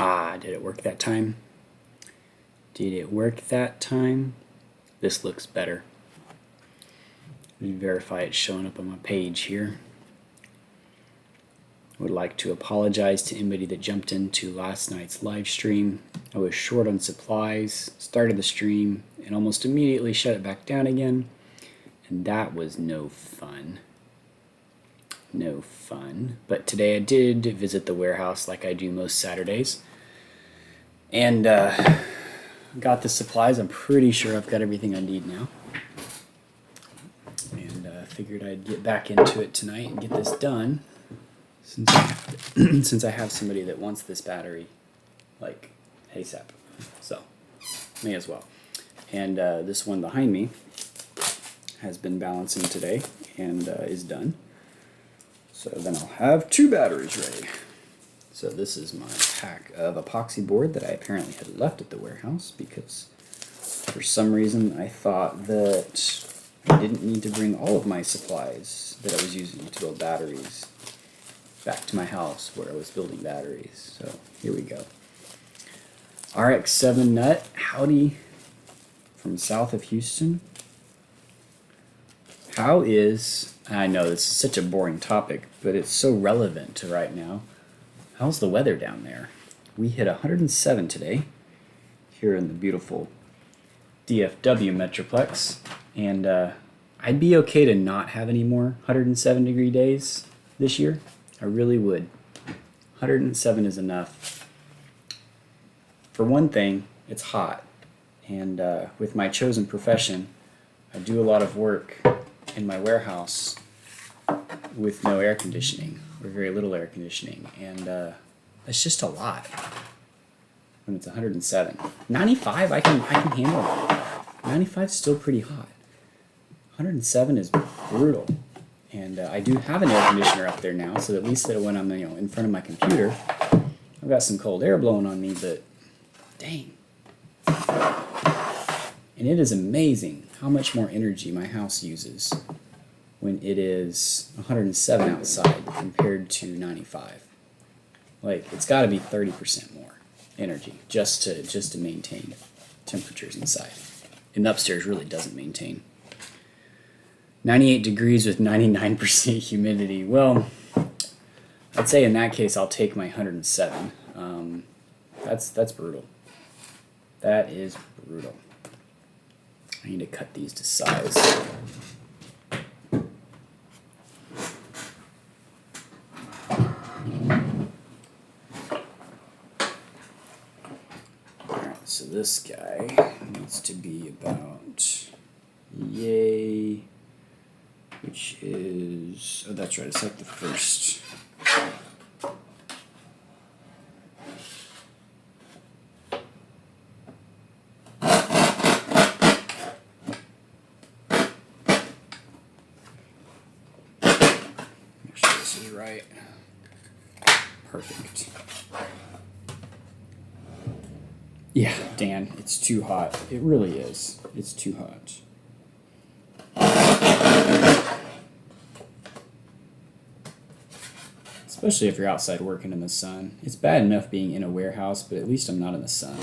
Ah, did it work that time? Did it work that time? This looks better. Let me verify it's showing up on my page here. Would like to apologize to anybody that jumped into last night's live stream. I was short on supplies, started the stream, and almost immediately shut it back down again. And that was no fun. No fun. But today I did visit the warehouse like I do most Saturdays. And got the supplies. I'm pretty sure I've got everything I need now. And figured I'd get back into it tonight and get this done. Since I have somebody that wants this battery, like, ASAP. So, may as well. And this one behind me has been balancing today and is done. So then I'll have 2 batteries ready. So this is my pack of epoxy board that I apparently had left at the warehouse because for some reason I thought that I didn't need to bring all of my supplies that I was using to build batteries back to my house where I was building batteries. So here we go. RX-7 nut, howdy from south of Houston. How is, I know this is such a boring topic, but it's so relevant to right now. How's the weather down there? We hit 107 today here in the beautiful DFW Metroplex, and I'd be okay to not have any more 107 degree days this year. I really would. 107 is enough. For one thing, it's hot, and with my chosen profession, I do a lot of work in my warehouse with no air conditioning, or very little air conditioning, and it's just a lot when it's 107. 95, I can handle it. 95 is still pretty hot. 107 is brutal, and I do have an air conditioner up there now, so at least that when I'm in front of my computer, I've got some cold air blowing on me. But dang, and it is amazing how much more energy my house uses when it is 107 outside compared to 95. Like, it's got to be 30% more energy just to maintain temperatures inside. And upstairs really doesn't maintain. 98 degrees with 99% humidity. Well, I'd say in that case I'll take my 107. That's brutal. That is brutal. I need to cut these to size. Alright, so this guy needs to be about yay, which is, oh that's right, it's like the first. Make sure this is right. Perfect. Yeah, Dan, it's too hot. It really is. It's too hot. Especially if you're outside working in the sun. It's bad enough being in a warehouse, but at least I'm not in the sun.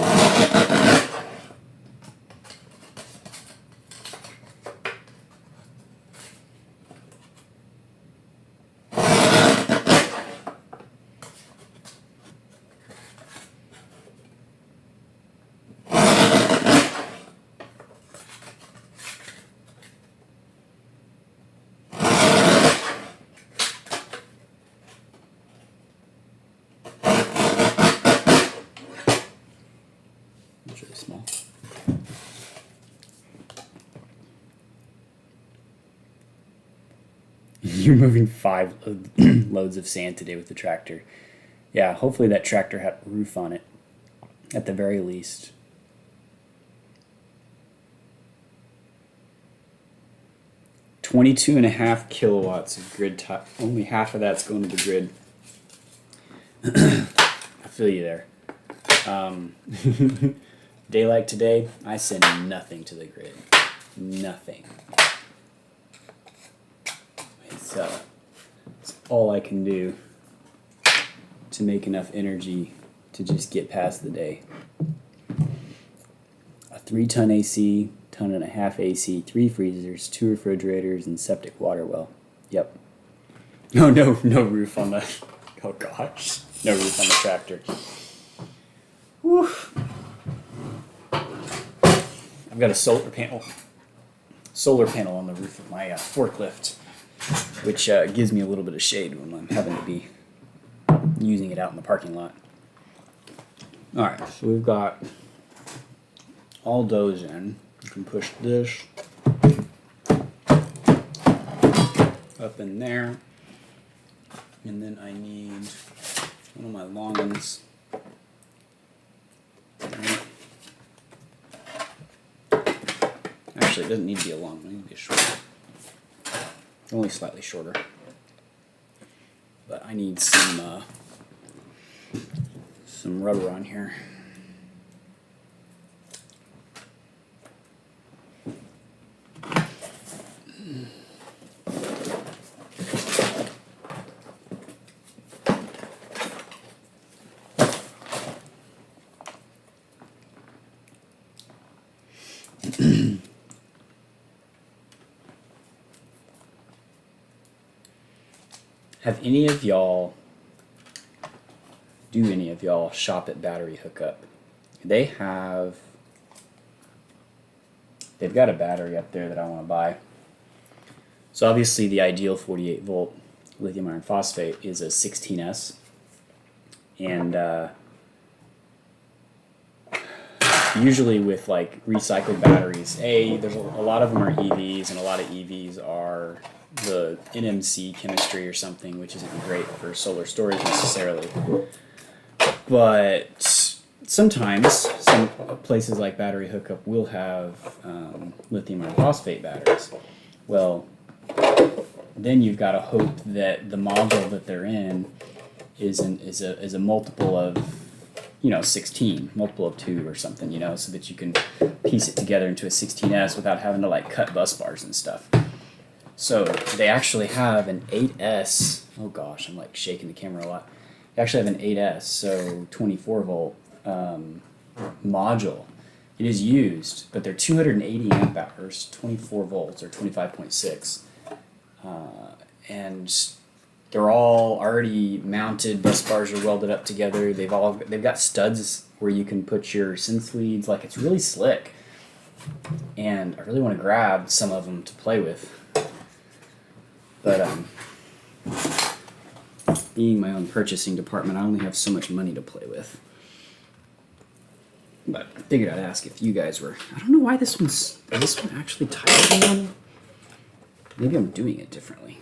It's really small. You're moving 5 loads of sand today with the tractor. Yeah, hopefully that tractor had a roof on it, at the very least. $22.5 kilowatts of grid time. Only half of that's going to the grid. I feel you there. Day like today, I send nothing to the grid. Nothing. So, it's all I can do to make enough energy to to just get past the day. A 3-ton AC, 1.5 ton AC, 3 freezers, 2 refrigerators, and septic water well. Yep. Oh, no roof on the. Oh gosh, no roof on the tractor. Whew. I've got a solar panel on the roof of my forklift, which gives me a little bit of shade when I'm having to be using it out in the parking lot. All right, so we've got all doughs in. You can push this up in there, and then I need one of my long ones. Actually, it doesn't need to be a long one, it needs to be a short one. Only slightly shorter. But I need some rubber on here. Do any of y'all shop at Battery Hookup? They've got a battery up there that I want to buy. So obviously the ideal 48 volt lithium iron phosphate is a 16S. And usually with like recycled batteries, there's a lot of them are EVs, and a lot of EVs are the NMC chemistry or something, which isn't great for solar storage necessarily. But sometimes some places like Battery Hookup will have lithium iron phosphate batteries. Well, then you've got to hope that the module that they're in is a multiple of 16, multiple of 2 or something, so that you can piece it together into a 16S without having to like cut bus bars and stuff. So they actually have an 8S. Oh gosh, I'm like shaking the camera a lot. They actually have an 8S, so 24 volt module. It is used, but they're 280 amp hours, 24 volts or 25.6, and they're all already mounted. Bus bars are welded up together. They've got studs where you can put your synth leads. Like, it's really slick, and I really want to grab some of them to play with. But being my own purchasing department, I only have so much money to play with. But I figured I'd ask if you guys were. I don't know why is this one actually tighter than one? Maybe I'm doing it differently.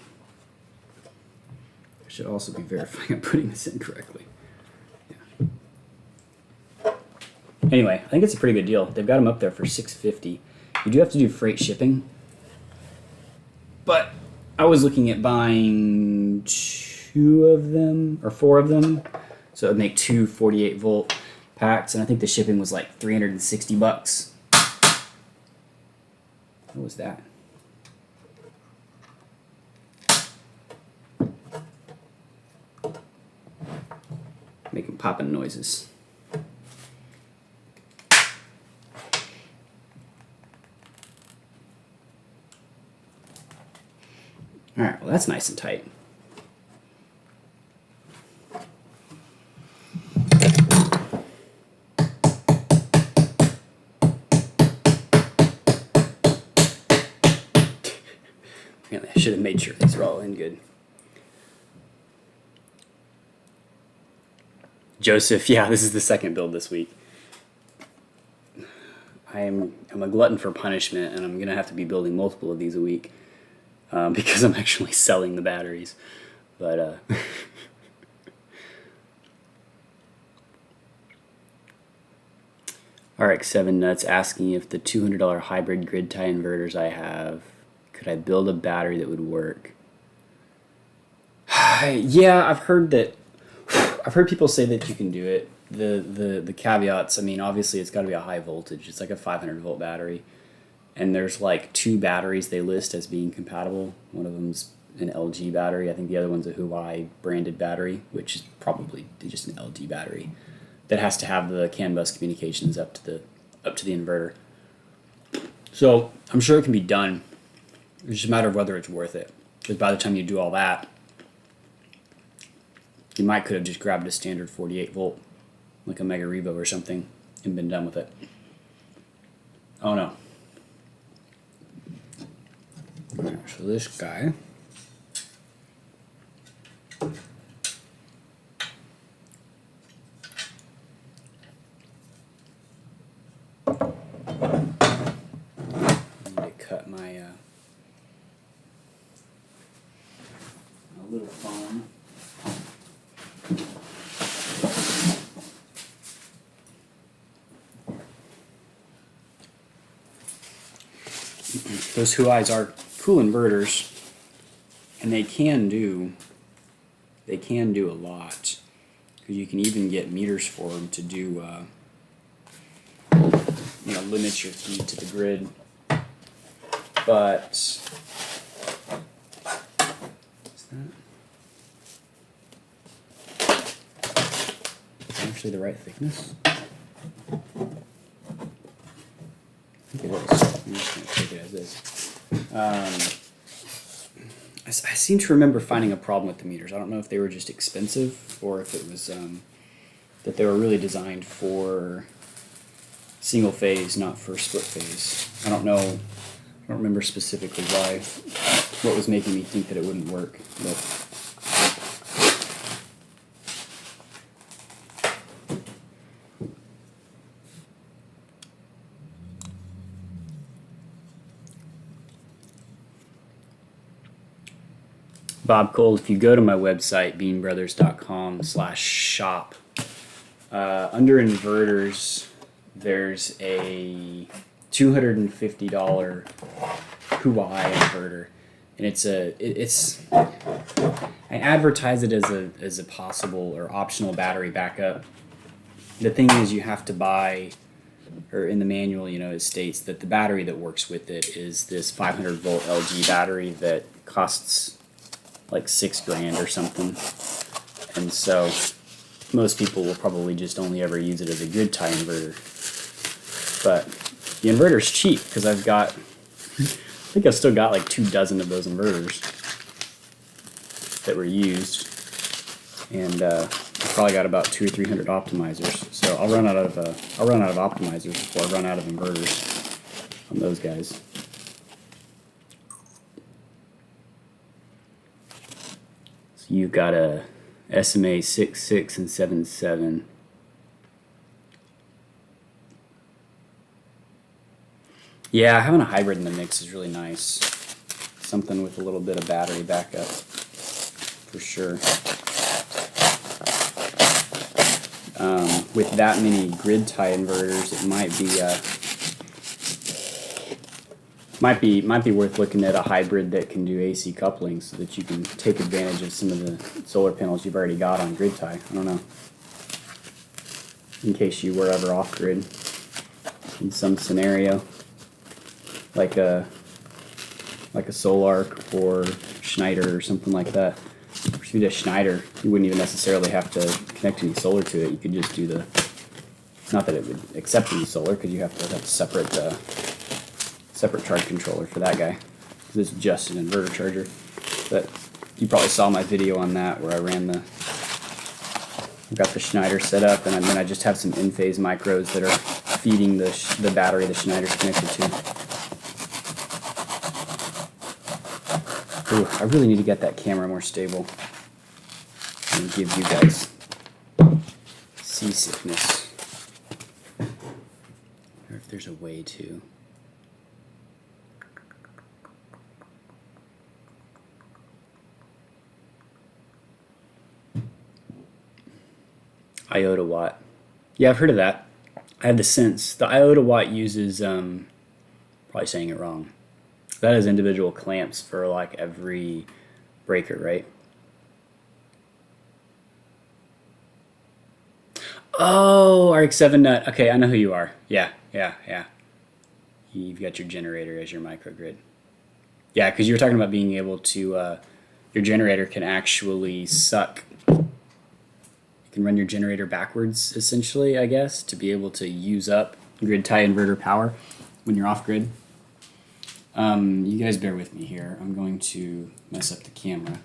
I should also be verifying I'm putting this in correctly. Yeah. Anyway, I think it's a pretty good deal. They've got them up there for $6.50. You do have to do freight shipping, but I was looking at buying 2 of them or 4 of them, so it would make 2 48 volt packs, and I think the shipping was like $360. What was that? Making popping noises. All right, well, that's nice and tight. Really, I should have made sure these are all in good. Joseph, yeah, this is the second build this week. I'm a glutton for punishment, and I'm going to have to be building multiple of these a week. Because I'm actually selling the batteries. But RX7 Nuts asking if the $200 hybrid grid tie inverters I have, could I build a battery that would work? Yeah, I've heard people say that you can do it. The caveats, I mean, obviously it's got to be a high voltage. It's like a 500 volt battery. And there's like 2 batteries they list as being compatible. One of them's an LG battery. I think the other one's a Huawei branded battery, which is probably just an LG battery. that has to have the CAN bus communications up to the inverter. So I'm sure it can be done. It's just a matter of whether it's worth it. Because by the time you do all that, you might could have just grabbed a standard 48 volt, like a Mega Revo or something, and been done with it. Oh no. Alright, so this guy. Cut my little phone. Those Huais are cool inverters, and they can do a lot, because you can even get meters for them to do limit your feed to the grid. But is that actually the right thickness? I think it is. I'm just going to take it as is. I seem to remember finding a problem with the meters. I don't know if they were just expensive or if it was that they were really designed for single phase, not for split phase. I don't know. I don't remember specifically what was making me think that it wouldn't work, but Bob Cole, if you go to my website, beanbrothers.com/shop, under inverters, there's a $250 Huai inverter, and I advertise it as a possible or optional battery backup. The thing is, you have to buy, or in the manual, it states that the battery that works with it is this 500 volt LG battery that costs like $6,000 or something, and so most people will probably just only ever use it as a grid tie inverter. But the inverter's cheap, because I think I've still got like 24 of those inverters that were used, and I've probably got about 200 or 300 optimizers. So I'll run out of optimizers before I run out of inverters on those guys. So you've got a SMA 6.6 and 7.7. Yeah, having a hybrid in the mix is really nice. Something with a little bit of battery backup, for sure. With that many grid tie inverters, it might be worth looking at a hybrid that can do AC coupling, so that you can take advantage of some of the solar panels you've already got on grid tie. I don't know, in case you were ever off grid in some scenario, like a Solarc or Schneider or something like that. If you did a Schneider, you wouldn't even necessarily have to connect any solar to it. You could just do not that it would accept any solar, because you have to have a separate charge controller for that guy. This is just an inverter charger. But you probably saw my video on that where I got the Schneider set up, and then I just have some in-phase micros that are feeding the battery the Schneider's connected to. Ooh, I really need to get that camera more stable and give you guys seasickness. I wonder if there's a way to. Iota watt. Yeah, I've heard of that. I have the sense. The Iota watt uses, probably saying it wrong. That has individual clamps for like every breaker, right? Oh, RX-7 nut. Okay, I know who you are. Yeah. You've got your generator as your microgrid. Yeah, because you were talking about being able to, your generator can actually suck can run your generator backwards, essentially, I guess, to be able to use up grid tie inverter power when you're off grid. You guys bear with me here. I'm going to mess up the camera.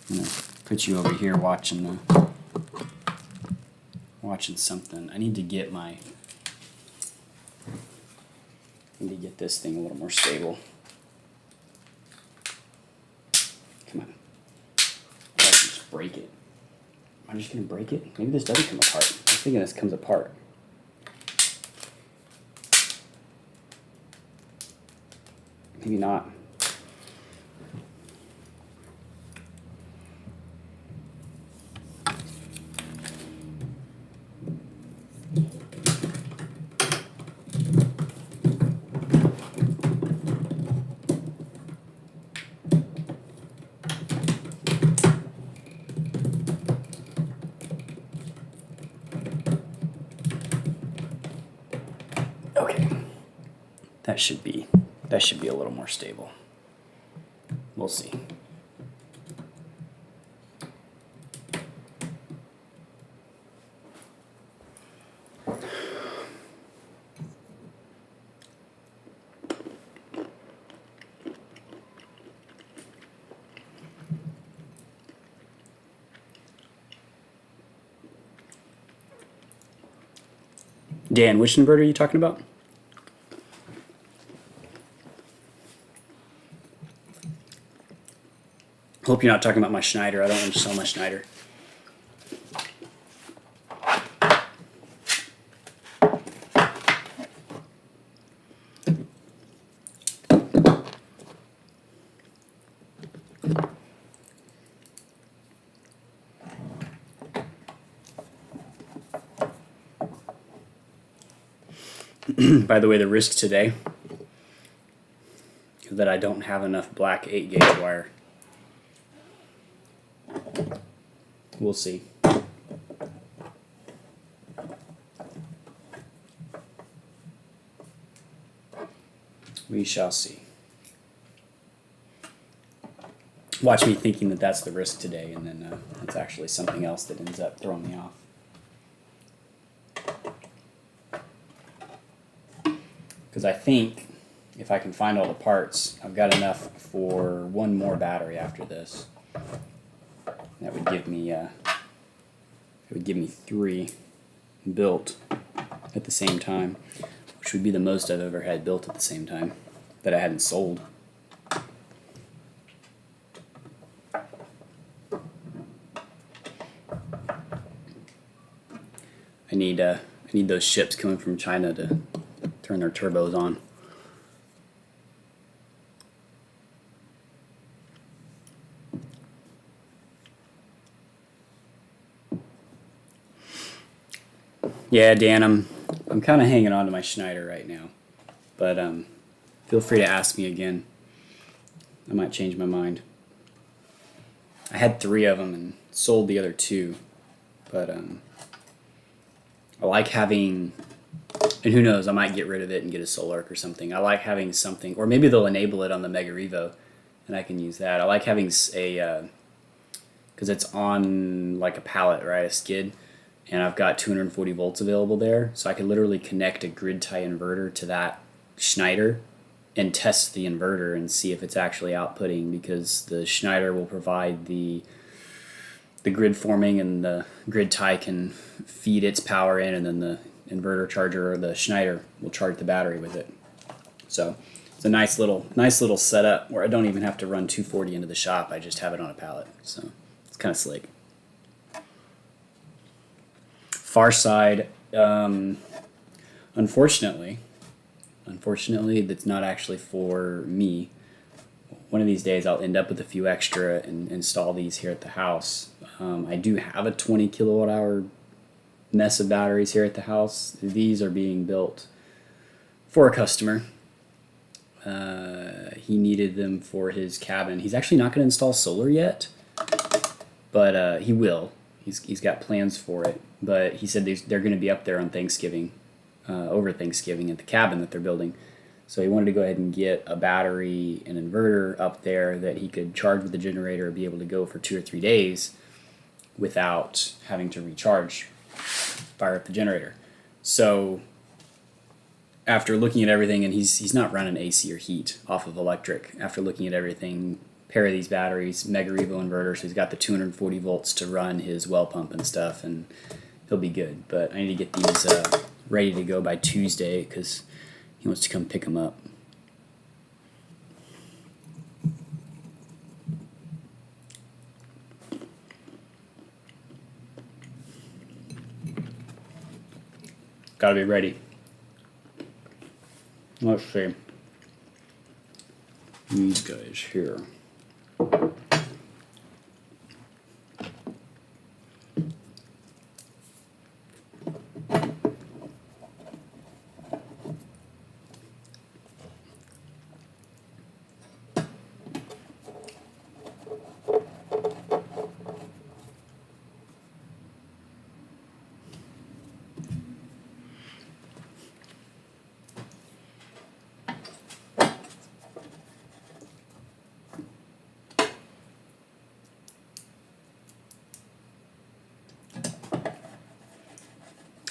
I'm gonna put you over here watching something. I need to get this thing a little more stable. Come on. I can just break it. Am I just gonna break it? Maybe this doesn't come apart. I was thinking this comes apart. Maybe not. Okay. That should be a little more stable. We'll see. Dan, which inverter are you talking about? Hope you're not talking about my Schneider. I don't want to sell my Schneider. By the way, the risk today is that I don't have enough black 8-gauge wire. We'll see. We shall see. Watch me thinking that that's the risk today, and then it's actually something else that ends up throwing me off. Because I think if I can find all the parts, I've got enough for one more battery after this. That would give me three built at the same time, which would be the most I've ever had built at the same time that I hadn't sold. I need those ships coming from China to turn their turbos on. Yeah, Dan, I'm kind of hanging on to my Schneider right now, but feel free to ask me again. I might change my mind. I had 3 of them and sold the other 2, but I like having, and who knows, I might get rid of it and get a Solarc or something. I like having something, or maybe they'll enable it on the Mega Revo, and I can use that. I like having a, because it's on like a pallet, right, a skid. And I've got 240 volts available there, so I could literally connect a grid tie inverter to that Schneider and test the inverter and see if it's actually outputting, because the Schneider will provide the grid forming and the grid tie can feed its power in, and then the inverter charger or the Schneider will charge the battery with it. So it's a nice little setup where I don't even have to run 240 into the shop. I just have it on a pallet, so it's kind of slick. Far side, unfortunately, that's not actually for me. One of these days I'll end up with a few extra and install these here at the house. I do have a 20 kilowatt hour mess of batteries here at the house. These are being built for a customer. He needed them for his cabin. He's actually not going to install solar yet, but he will. He's got plans for it, but he said they're going to be up there on Thanksgiving, over Thanksgiving at the cabin that they're building. So he wanted to go ahead and get a battery and inverter up there that he could charge with the generator and be able to go for 2 or 3 days. without having to recharge, fire up the generator. So after looking at everything, and he's not running AC or heat off of electric. After looking at everything, pair of these batteries, Mega Revo inverter, so he's got the 240 volts to run his well pump and stuff, and he'll be good. But I need to get these ready to go by Tuesday because he wants to come pick them up. Gotta be ready. Let's see. These guys here.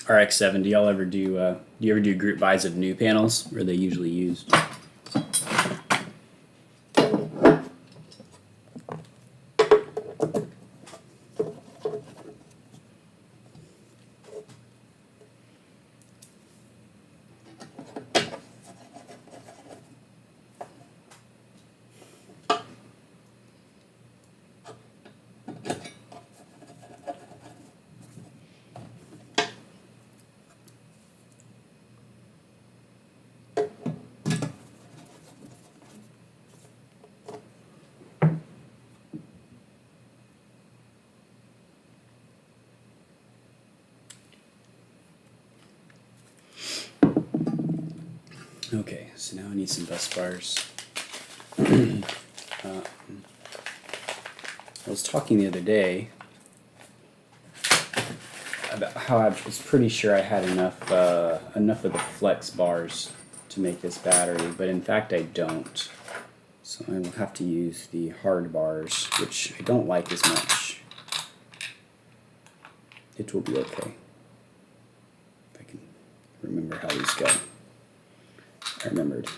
RX7, do you ever do group buys of new panels, or are they usually used? Okay, so now I need some bus bars. I was talking the other day about how I was pretty sure I had enough of the flex bars to make this battery, but in fact I don't. So I will have to use the hard bars, which I don't like as much. It will be okay. If I can remember how these go. I remembered.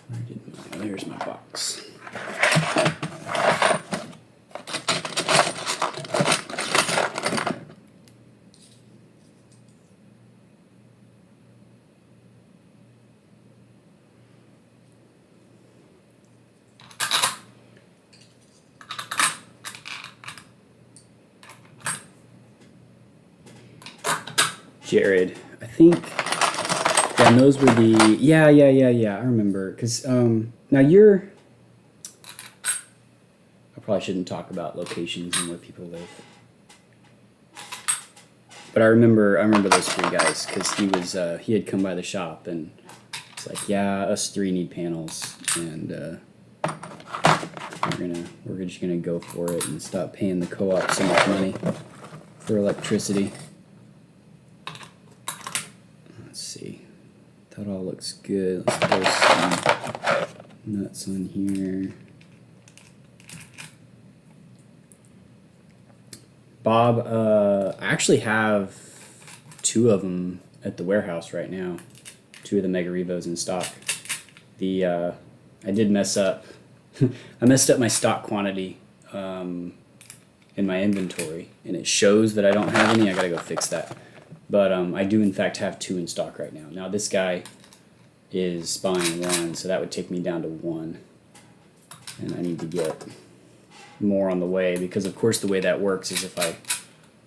Where did my, there's my box. Jared, I think, yeah, and those were the, yeah, I remember, because, now you're, I probably shouldn't talk about locations and where people live, but I remember those three guys, because he had come by the shop, and it's like, yeah, us three need panels, and, we're just gonna go for it and stop paying the co-op so much money for electricity. That all looks good. Let's throw some nuts on here. Bob, I actually have two of them at the warehouse right now. Two of the Mega Revos in stock. I did mess up. I messed up my stock quantity in my inventory, and it shows that I don't have any. I gotta go fix that. But I do in fact have two in stock right now. Now this guy is buying one, so that would take me down to one. And I need to get more on the way, because of course the way that works is if I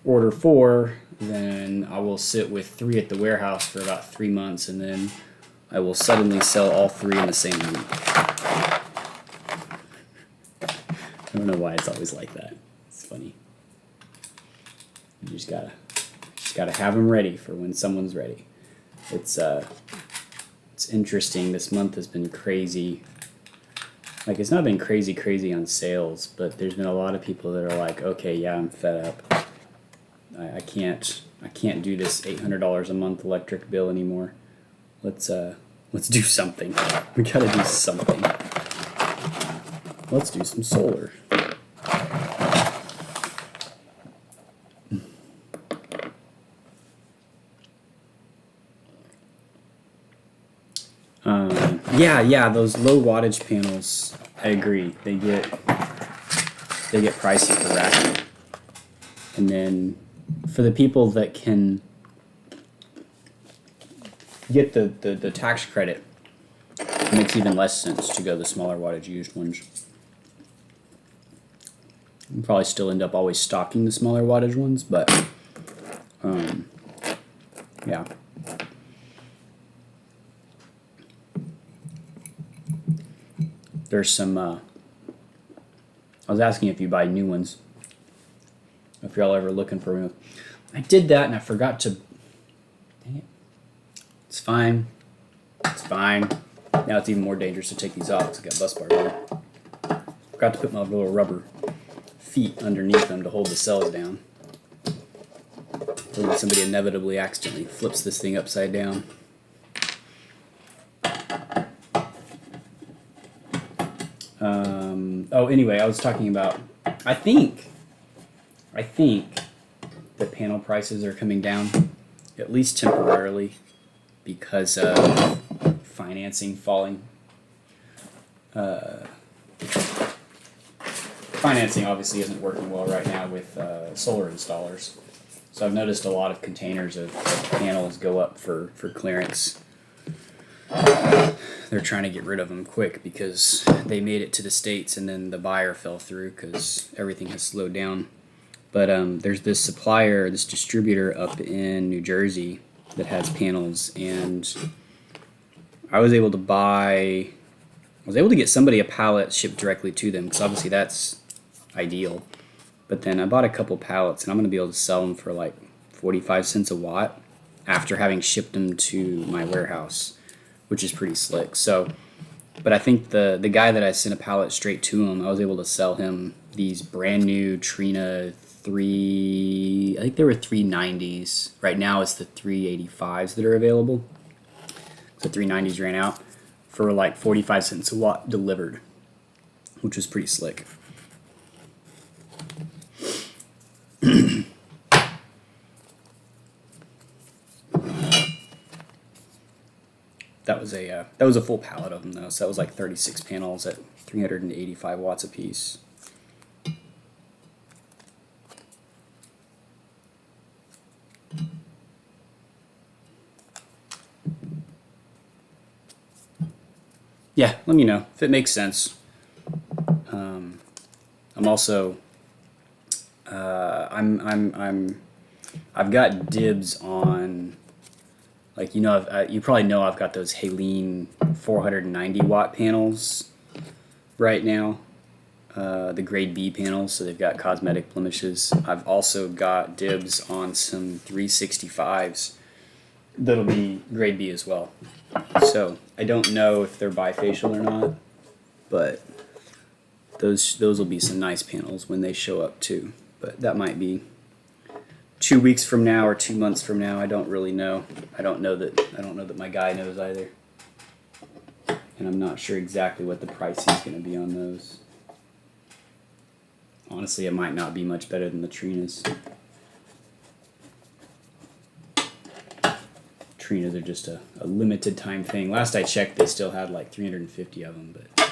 order 4, then I will sit with 3 at the warehouse for about 3 months, and then I will suddenly sell all 3 in the same week. I don't know why it's always like that. It's funny. You just gotta have them ready for when someone's ready. It's interesting. This month has been crazy. Like, it's not been crazy on sales, but there's been a lot of people that are like, okay, yeah, I'm fed up. I can't do this $800 a month electric bill anymore. Let's do something. We gotta do something. Let's do some solar. Yeah, those low wattage panels, I agree. They get pricey for racking. And then for the people that can get the tax credit, it makes even less sense to go the smaller wattage used ones. You probably still end up always stocking the smaller wattage ones, but yeah. There's some, I was asking if you buy new ones, if y'all ever looking for them. I did that and I forgot to, dang it. It's fine. It's fine. Now it's even more dangerous to take these off because I got bus bars on. Forgot to put my little rubber feet underneath them to hold the cells down. So that somebody inevitably accidentally flips this thing upside down. Anyway, I was talking about, I think that panel prices are coming down, at least temporarily, because of financing falling. Financing obviously isn't working well right now with solar installers. So I've noticed a lot of containers of panels go up for clearance. They're trying to get rid of them quick because they made it to the States and then the buyer fell through because everything has slowed down. But there's this supplier, this distributor up in New Jersey that has panels, and I was able to get somebody a pallet shipped directly to them because obviously that's ideal. But then I bought a couple pallets and I'm going to be able to sell them for like 45 cents a watt after having shipped them to my warehouse, which is pretty slick. So, but I think the guy that I sent a pallet straight to him, I was able to sell him these brand new Trina I think they were 390s. Right now it's the 385s that are available. The 390s ran out for like 45 cents a watt delivered, which was pretty slick. That was a full pallet of them though, so that was like 36 panels at 385 watts apiece. Yeah, let me know if it makes sense. I'm also I've got dibs on, like, you probably know I've got those Halene 490 watt panels right now, the grade B panels, so they've got cosmetic blemishes. I've also got dibs on some 365s that'll be grade B as well. So I don't know if they're bifacial or not, but those will be some nice panels when they show up too. But that might be 2 weeks from now or 2 months from now. I don't really know. I don't know that my guy knows either. And I'm not sure exactly what the price is going to be on those. Honestly, it might not be much better than the Trinas. Trinas are just a limited time thing. Last I checked, they still had like 350 of them, but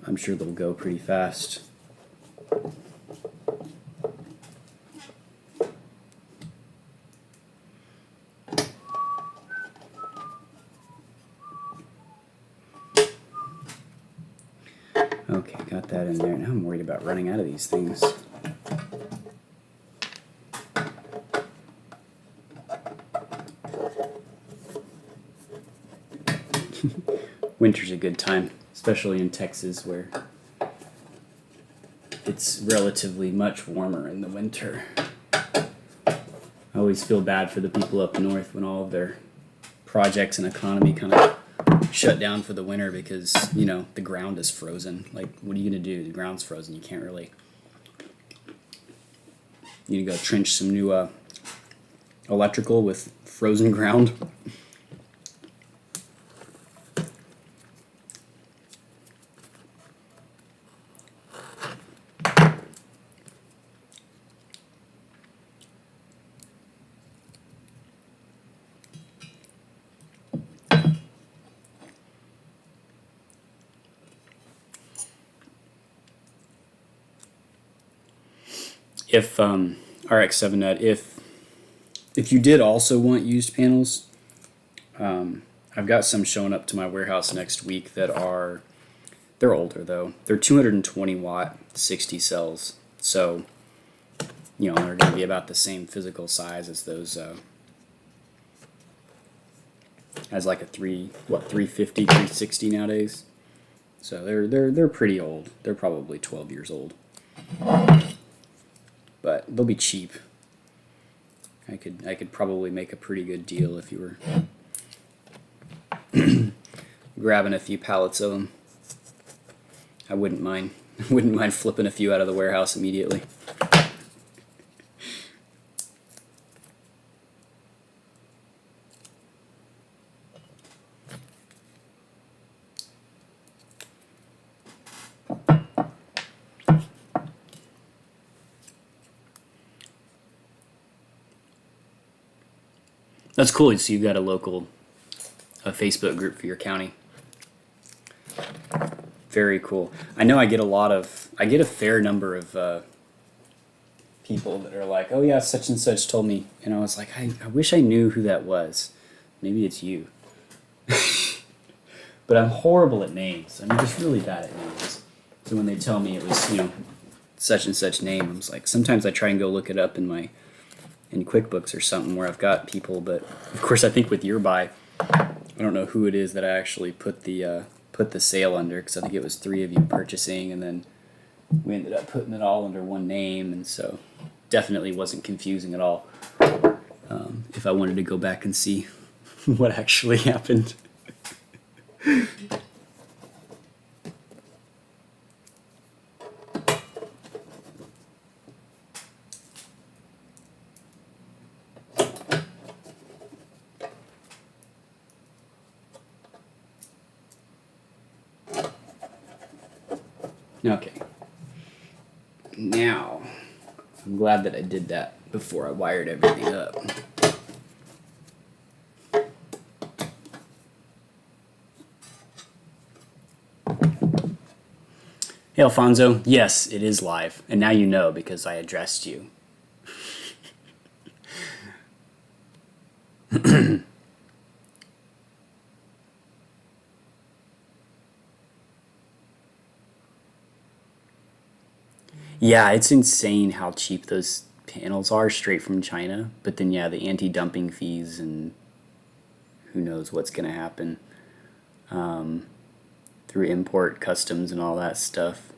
I'm sure they'll go pretty fast. Okay, got that in there. Now I'm worried about running out of these things. Winter's a good time, especially in Texas where it's relatively much warmer in the winter. I always feel bad for the people up north when all of their projects and economy kind of shut down for the winter because, the ground is frozen. Like, what are you going to do? The ground's frozen. You can't really... You need to go trench some new electrical with frozen ground. if RX7 nut, if you did also want used panels, I've got some showing up to my warehouse next week that are, they're older though. They're 220 watt, 60 cells. So, they're going to be about the same physical size as those, as like a 350, 360 nowadays. So they're pretty old. They're probably 12 years old. But they'll be cheap. I could probably make a pretty good deal if you were grabbing a few pallets of them. I wouldn't mind. I wouldn't mind flipping a few out of the warehouse immediately. That's cool. So you've got a Facebook group for your county. Very cool. I know I get a fair number of people that are like, oh yeah, such and such told me. And I was like, I wish I knew who that was. Maybe it's you. But I'm horrible at names. I'm just really bad at names. So when they tell me it was, such and such name, I was like, sometimes I try and go look it up in QuickBooks or something where I've got people, but of course I think with your buy, I don't know who it is that I actually put the sale under, because I think it was 3 of you purchasing, and then we ended up putting it all under one name, and so definitely wasn't confusing at all. If I wanted to go back and see what actually happened. Okay. Now, I'm glad that I did that before I wired everything up. Hey, Alfonso. Yes, it is live. And now you know because I addressed you. Yeah, it's insane how cheap those panels are straight from China. But then, yeah, the anti-dumping fees and who knows what's going to happen through import customs and all that stuff.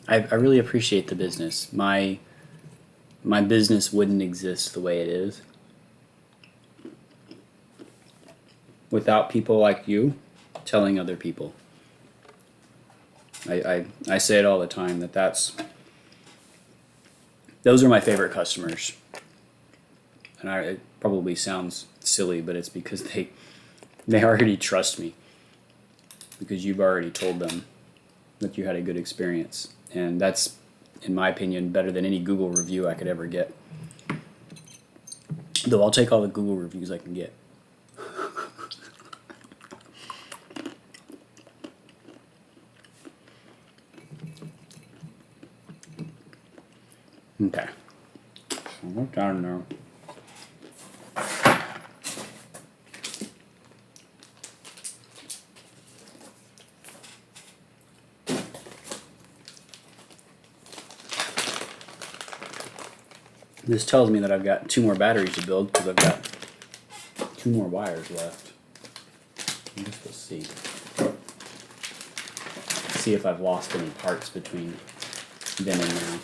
I really appreciate the business. My business wouldn't exist the way it is without people like you telling other people. I say it all the time those are my favorite customers. And it probably sounds silly, but it's because they already trust me, because you've already told them that you had a good experience. And that's, in my opinion, better than any Google review I could ever get. Though I'll take all the Google reviews I can get. Okay. So look down there. This tells me that I've got 2 more batteries to build because I've got 2 more wires left. I guess we'll see. See if I've lost any parts between then and now.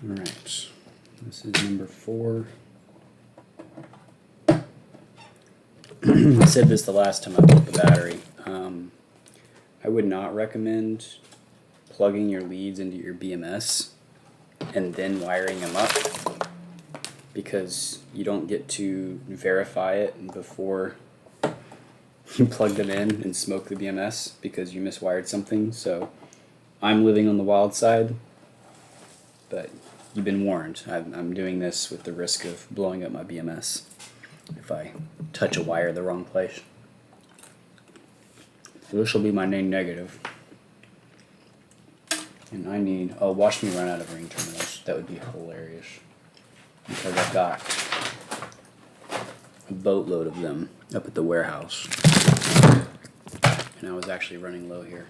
Alright, this is number 4. I said this the last time I built the battery. I would not recommend plugging your leads into your BMS and then wiring them up, because you don't get to verify it before you plug them in and smoke the BMS because you miswired something. So I'm living on the wild side, but you've been warned. I'm doing this with the risk of blowing up my BMS if I touch a wire the wrong place. So this will be my main negative. And I need, oh, watch me run out of ring terminals. That would be hilarious. Because I've got a boatload of them up at the warehouse. And I was actually running low here.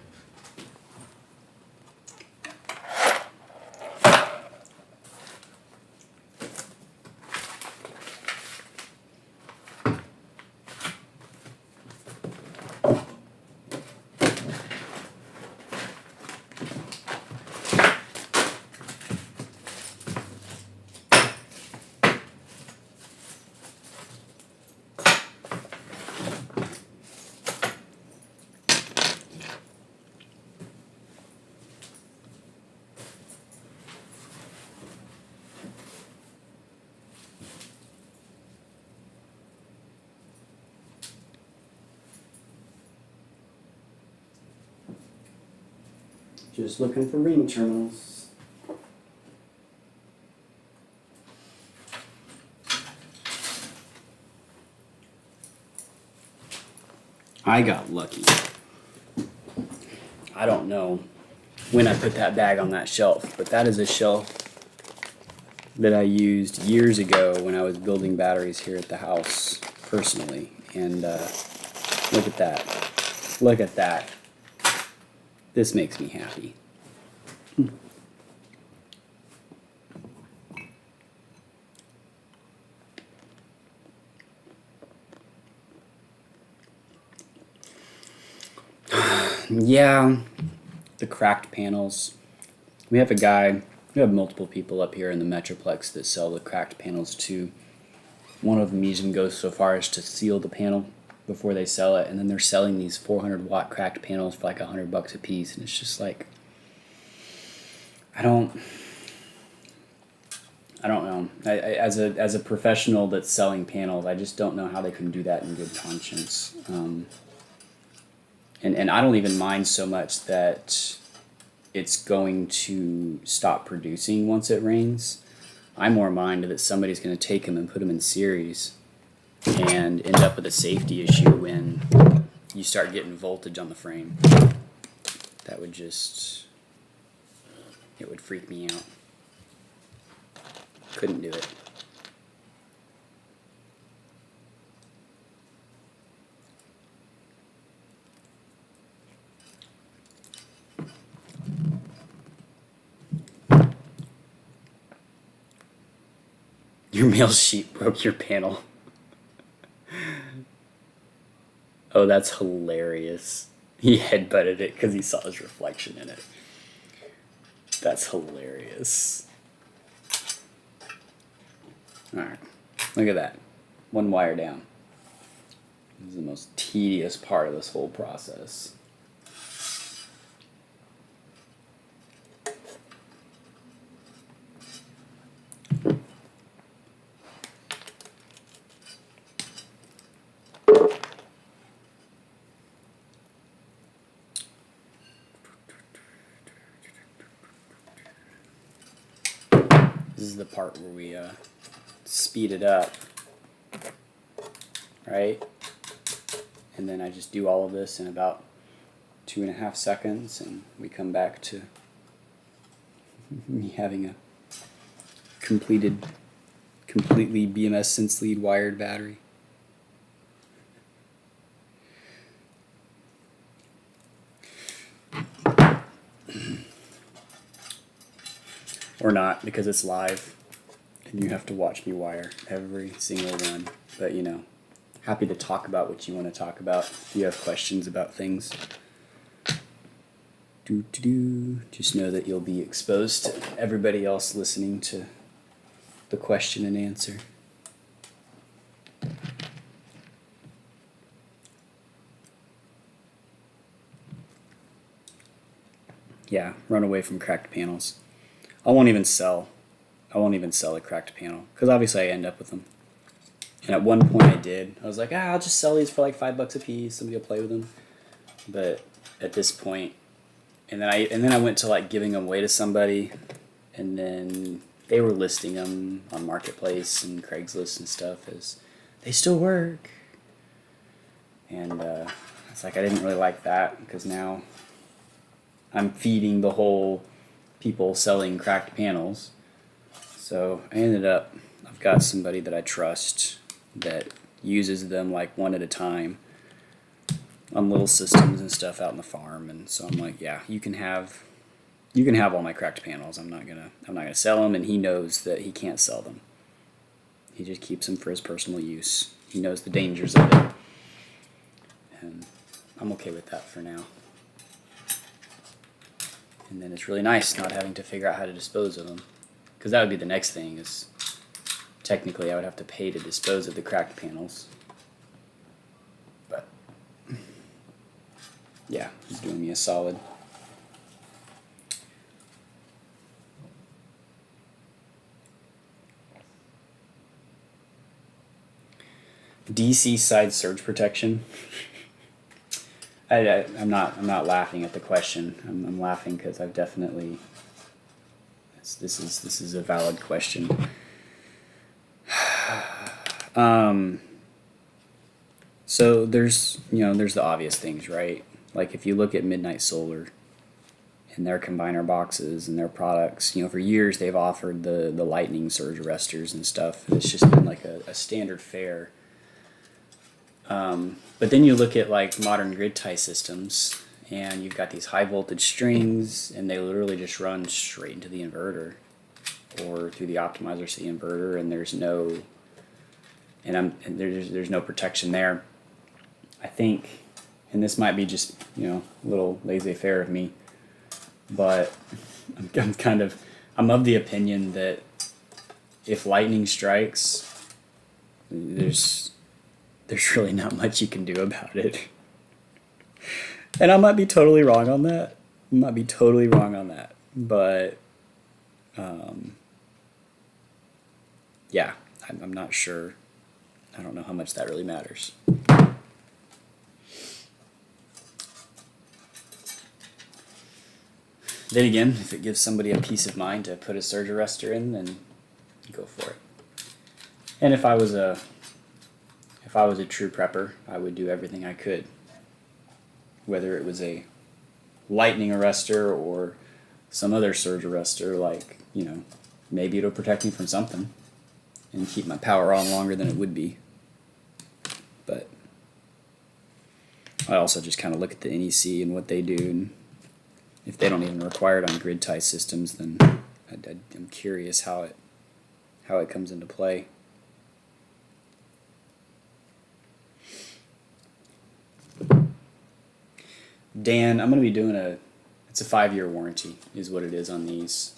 Just looking for ring terminals. I got lucky. I don't know when I put that bag on that shelf, but that is a shelf that I used years ago when I was building batteries here at the house personally. And look at that. Look at that. This makes me happy. Yeah, the cracked panels. We have multiple people up here in the Metroplex that sell the cracked panels too. One of them even goes so far as to seal the panel before they sell it, and then they're selling these 400-watt cracked panels for like $100 a piece, and it's just like, I don't know. As a professional that's selling panels, I just don't know how they can do that in good conscience. And I don't even mind so much that it's going to stop producing once it rains. I more mind that somebody's going to take them and put them in series and end up with a safety issue when you start getting voltage on the frame. That would just, it would freak me out. Couldn't do it. Your mail sheet broke your panel. Oh, that's hilarious. He headbutted it because he saw his reflection in it. That's hilarious. Alright, look at that. One wire down. This is the most tedious part of this whole process. This is the part where we speed it up, right? And then I just do all of this in about 2.5 seconds, and we come back to me having a completely BMS Sense lead wired battery. Or not, because it's live and you have to watch me wire every single one. But you know, happy to talk about what you want to talk about if you have questions about things. Just know that you'll be exposed to everybody else listening to the question and answer. Yeah, run away from cracked panels. I won't even sell. I won't even sell a cracked panel because obviously I end up with them. And at one point I did. I was like, I'll just sell these for like $5 a piece. Somebody will play with them. But at this point, and then I went to like giving them away to somebody, and then they were listing them on Marketplace and Craigslist and stuff as they still work. And it's like I didn't really like that because now I'm feeding the whole people selling cracked panels. So I ended up, I've got somebody that I trust that uses them like one at a time on little systems and stuff out in the farm. And so I'm like, yeah, you can have all my cracked panels. I'm not gonna sell them, and he knows that he can't sell them. He just keeps them for his personal use. He knows the dangers of it, and I'm okay with that for now. And then it's really nice not having to figure out how to dispose of them, because that would be the next thing. Is technically I would have to pay to dispose of the cracked panels, but yeah, he's doing me a solid. DC side surge protection. I'm not laughing at the question. I'm laughing because I've definitely. This is a valid question. So there's the obvious things, right? Like if you look at Midnight Solar and their combiner boxes and their products, for years they've offered the lightning surge arresters and stuff. It's just been like a standard fare. But then you look at like modern grid tie systems, and you've got these high voltage strings, and they literally just run straight into the inverter or through the optimizer to the inverter, and there's no protection there. I think, and this might be just a little laissez-faire of me, but I'm of the opinion that if lightning strikes, there's really not much you can do about it. And I might be totally wrong on that. But yeah, I'm not sure. I don't know how much that really matters. Then again, if it gives somebody a peace of mind to put a surge arrestor in, then go for it. And if I was a true prepper, I would do everything I could. Whether it was a lightning arrestor or some other surge arrestor, like, maybe it'll protect me from something and keep my power on longer than it would be. But I also just kind of look at the NEC and what they do, and if they don't even require it on grid tie systems, then I'm curious how it comes into play. Dan, I'm going to be doing it's a 5-year warranty is what it is on these.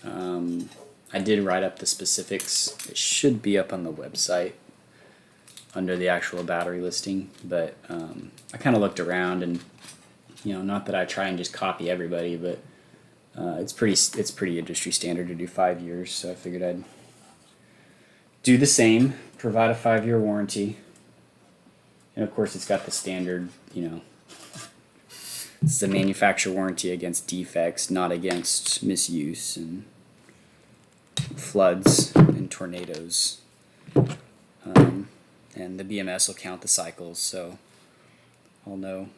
I did write up the specifics. It should be up on the website under the actual battery listing, but I kind of looked around, and not that I try and just copy everybody, but it's pretty industry standard to do 5 years, so I figured I'd do the same, provide a 5-year warranty, and of course it's got the standard, it's the manufacturer warranty against defects, not against misuse and floods and tornadoes. And the BMS will count the cycles, so I'll know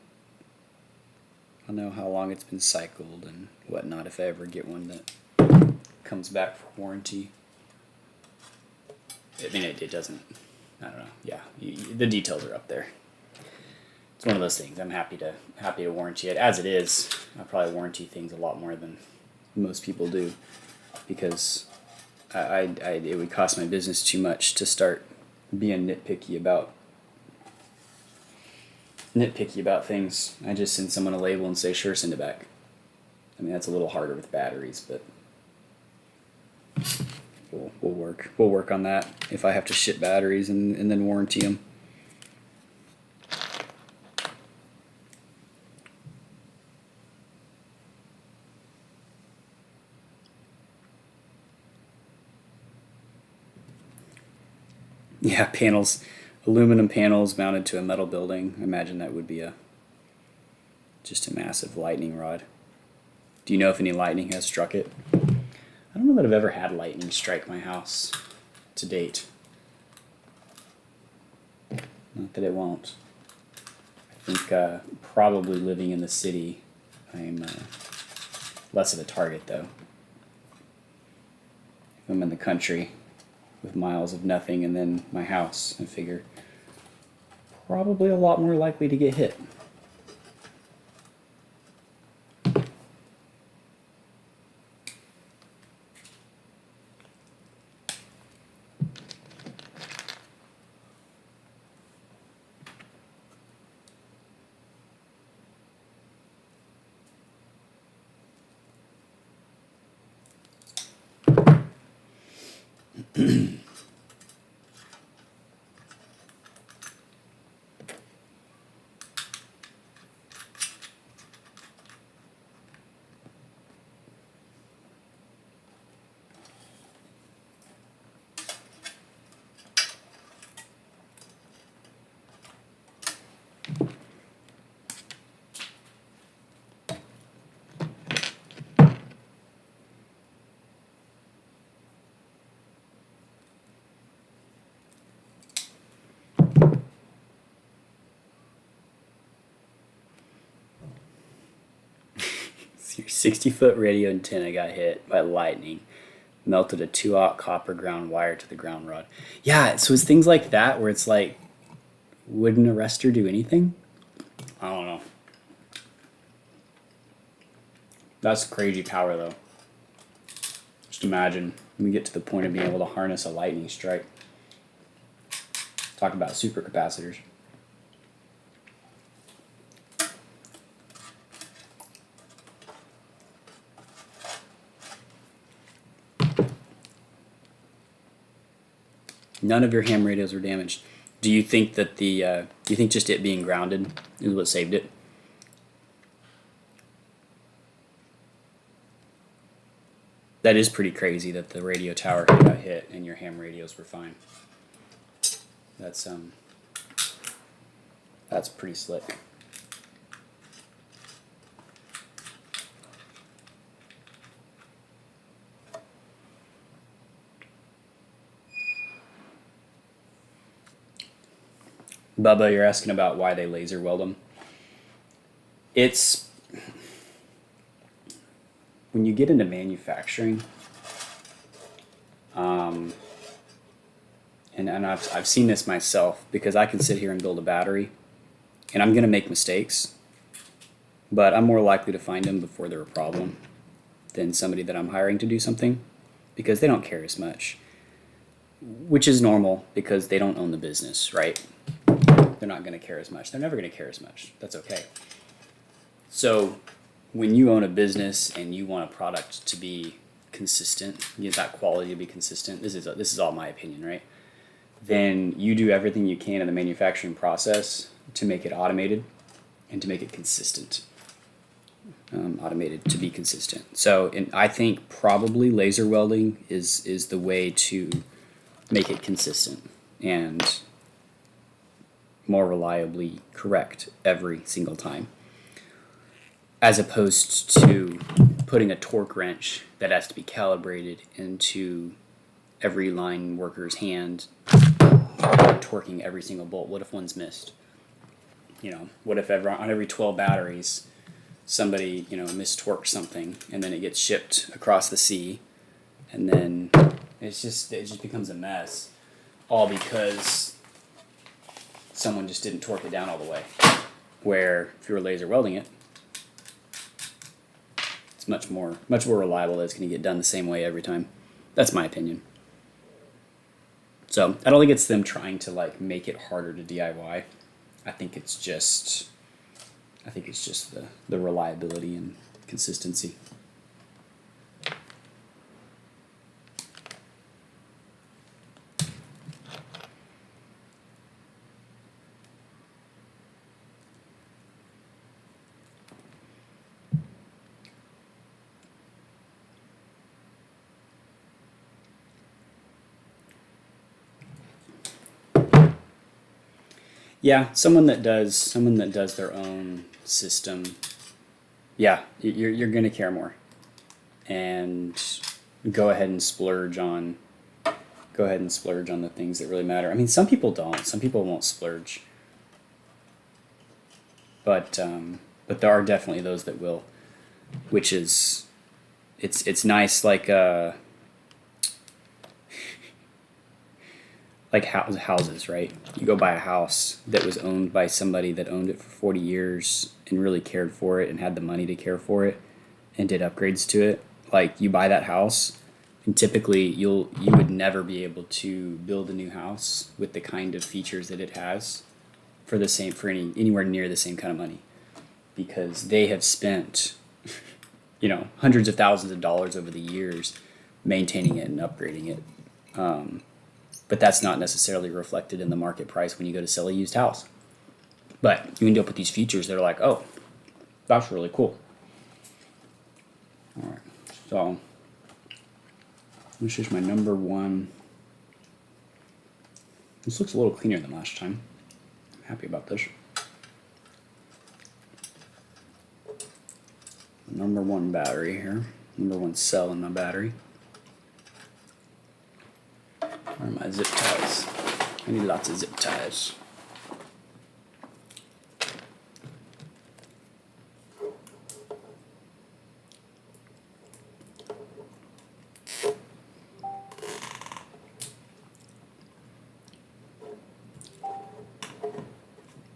how long it's been cycled and whatnot if I ever get one that comes back for warranty. I mean, it doesn't. I don't know. Yeah, the details are up there. It's one of those things. I'm happy to warranty it as it is. I probably warranty things a lot more than most people do because it would cost my business too much to start being nitpicky about things. I just send someone a label and say, sure, send it back. I mean, that's a little harder with batteries, but we'll work on that if I have to ship batteries and then warranty them. Yeah, panels, aluminum panels mounted to a metal building. I imagine that would be just a massive lightning rod. Do you know if any lightning has struck it? I don't know that I've ever had lightning strike my house to date. Not that it won't. I think probably living in the city, I'm less of a target though. If I'm in the country with miles of nothing and then my house, I figure probably a lot more likely to get hit. Your 60-foot radio antenna got hit by lightning, melted a 2-aught copper ground wire to the ground rod. Yeah, so it's things like that where it's like, would an arrestor do anything? I don't know. That's crazy power though. Just imagine when we get to the point of being able to harness a lightning strike. Talk about supercapacitors. None of your ham radios were damaged. Do you think that do you think just it being grounded is what saved it? That is pretty crazy that the radio tower got hit and your ham radios were fine. That's pretty slick. Bubba, you're asking about why they laser weld them. It's when you get into manufacturing, and I've seen this myself because I can sit here and build a battery, and I'm gonna make mistakes, but I'm more likely to find them before they're a problem than somebody that I'm hiring to do something because they don't care as much, which is normal because they don't own the business, right? They're not going to care as much. They're never going to care as much. That's okay. So when you own a business and you want a product to be consistent, you get that quality to be consistent, this is all my opinion, right? Then you do everything you can in the manufacturing process to make it automated and to make it consistent. Automated to be consistent. So I think probably laser welding is the way to make it consistent and more reliably correct every single time, as opposed to putting a torque wrench that has to be calibrated into every line worker's hand, torquing every single bolt. What if one's missed? What if on every 12 batteries somebody mistorques something and then it gets shipped across the sea, and then it just becomes a mess, all because someone just didn't torque it down all the way. Where if you were laser welding it, it's much more reliable. That it's going to get done the same way every time. That's my opinion. So I don't think it's them trying to make it harder to DIY. I think it's just the reliability and consistency. Yeah, someone that does their own system. Yeah, you're gonna care more, and go ahead and splurge on go ahead and splurge on the things that really matter. I mean, some people don't. Some people won't splurge, but there are definitely those that will, which is it's nice. Like houses, right? You go buy a house that was owned by somebody that owned it for 40 years and really cared for it and had the money to care for it and did upgrades to it. Like you buy that house and typically you would never be able to build a new house with the kind of features that it has for the same for anywhere near the same kind of money because they have spent hundreds of thousands of dollars over the years maintaining it and upgrading it. But that's not necessarily reflected in the market price when you go to sell a used house. But you end up with these features that are like, oh, that's really cool. All right, so this is my number one. This looks a little cleaner than last time. I'm happy about this. Number one battery here. Number one cell in my battery. Where are my zip ties? I need lots of zip ties.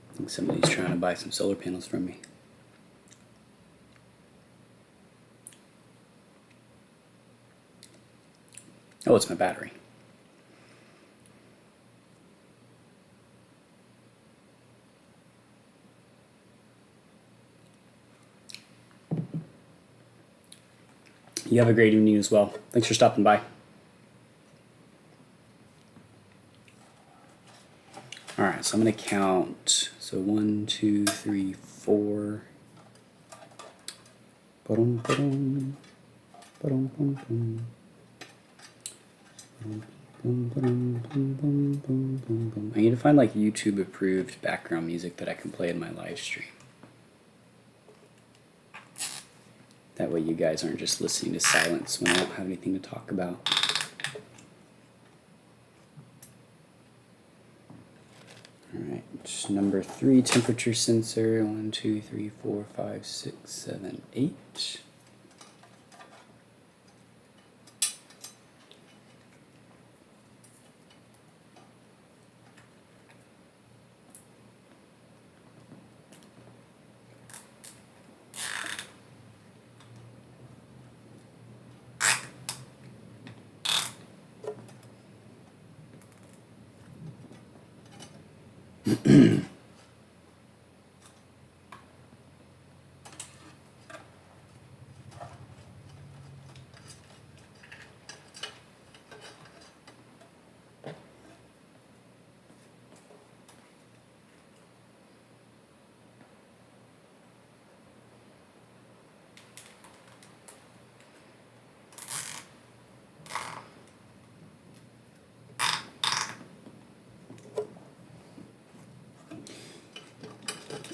I think somebody's trying to buy some solar panels from me. Oh, it's my battery. You have a great evening as well. Thanks for stopping by. All right, so I'm going to count. So 1, 2, 3, 4. Ba-dum, ba-dum. Ba-dum, bum, bum. Bum, ba-dum, bum, bum, bum, bum, bum. I need to find like YouTube approved background music that I can play in my live stream. That way you guys aren't just listening to silence when I don't have anything to talk about. Alright, number 3, temperature sensor. 1, 2, 3, 4, 5, 6, 7, 8.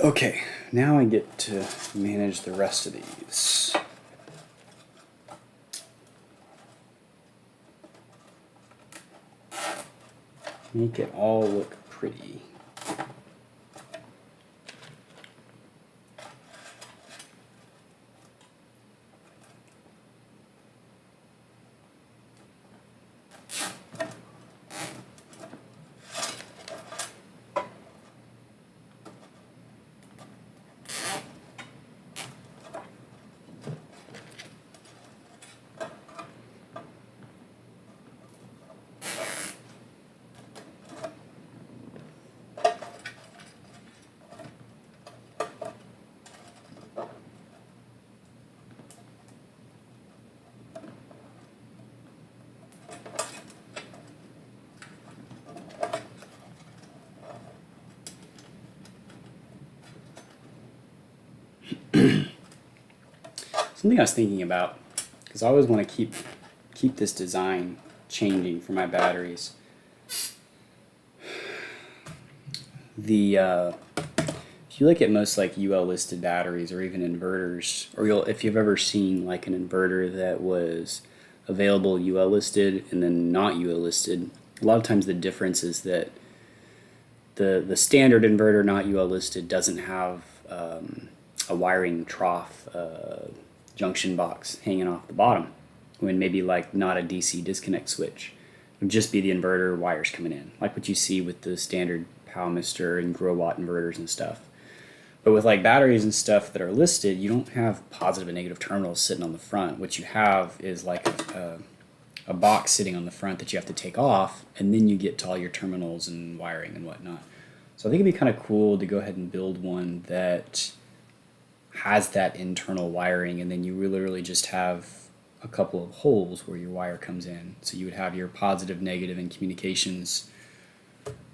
Okay, now I get to manage the rest of these. Make it all look pretty. Something I was thinking about, because I always want to keep this design changing for my batteries. The if you look at most like UL listed batteries or even inverters, or if you've ever seen like an inverter that was available UL listed and then not UL listed, a lot of times the difference is that the standard inverter not UL listed doesn't have a wiring trough junction box hanging off the bottom, when maybe like not a DC disconnect switch. It would just be the inverter wires coming in, like what you see with the standard Powmister and Growatt inverters and stuff. But with like batteries and stuff that are listed, you don't have positive and negative terminals sitting on the front. What you have is like a box sitting on the front that you have to take off, and then you get to all your terminals and wiring and whatnot. So I think it'd be kind of cool to go ahead and build one that has that internal wiring, and then you literally just have a couple of holes where your wire comes in. So you would have your positive, negative, and communications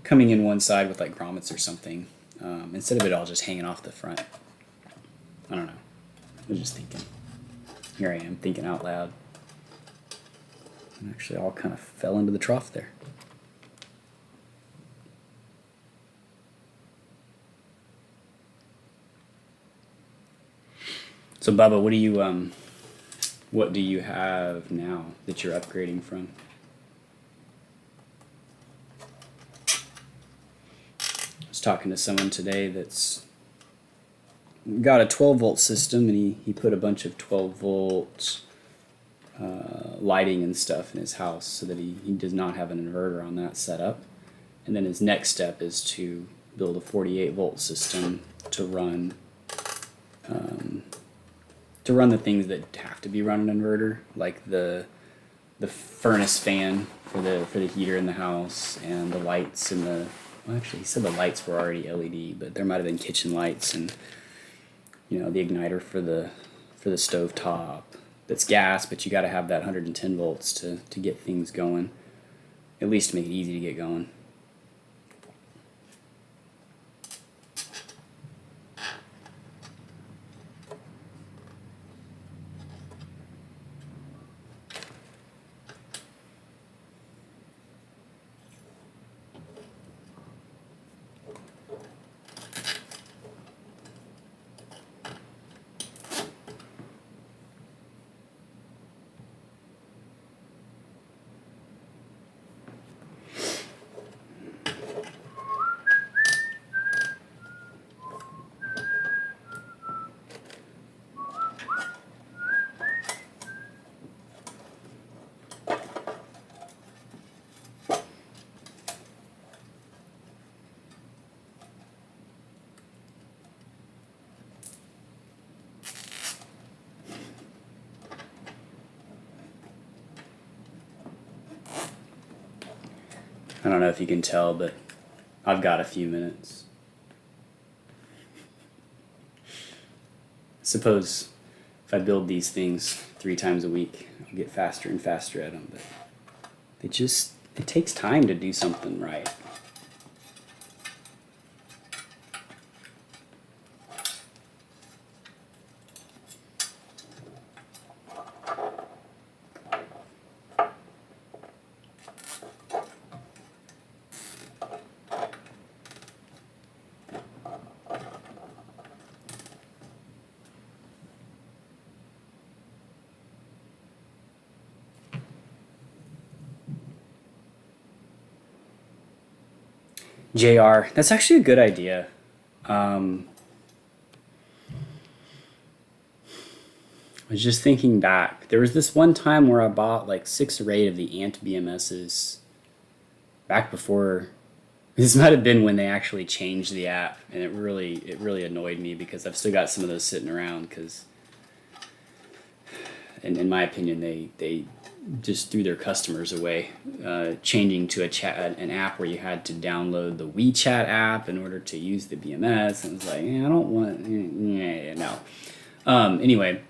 coming in one side with like grommets or something, instead of it all just hanging off the front. I don't know. I was just thinking. Here I am thinking out loud. And actually all kind of fell into the trough there. So Bubba, what do you have now that you're upgrading from? I was talking to someone today that's got a 12-volt system, and he put a bunch of 12-volt lighting and stuff in his house so that he does not have an inverter on that setup. And then his next step is to build a 48-volt system to run the things that have to be run an inverter, like the furnace fan for the heater in the house, and the lights and well, actually he said the lights were already LED, but there might have been kitchen lights, and the igniter for the stove top. That's gas, but you got to have that 110 volts to get things going, at least to make it easy to get going. I don't know if you can tell, but I've got a few minutes. Suppose if I build these things 3 times a week, I'll get faster and faster at them, but it takes time to do something right. JR, that's actually a good idea. I was just thinking back. There was this one time where I bought like 6 or 8 of the Ant BMSs back before. This might have been when they actually changed the app, and it really annoyed me because I've still got some of those sitting around because, in my opinion, they just threw their customers away, changing to an app where you had to download the WeChat app in order to use the BMS, and it's like, I don't want, no. Anyway,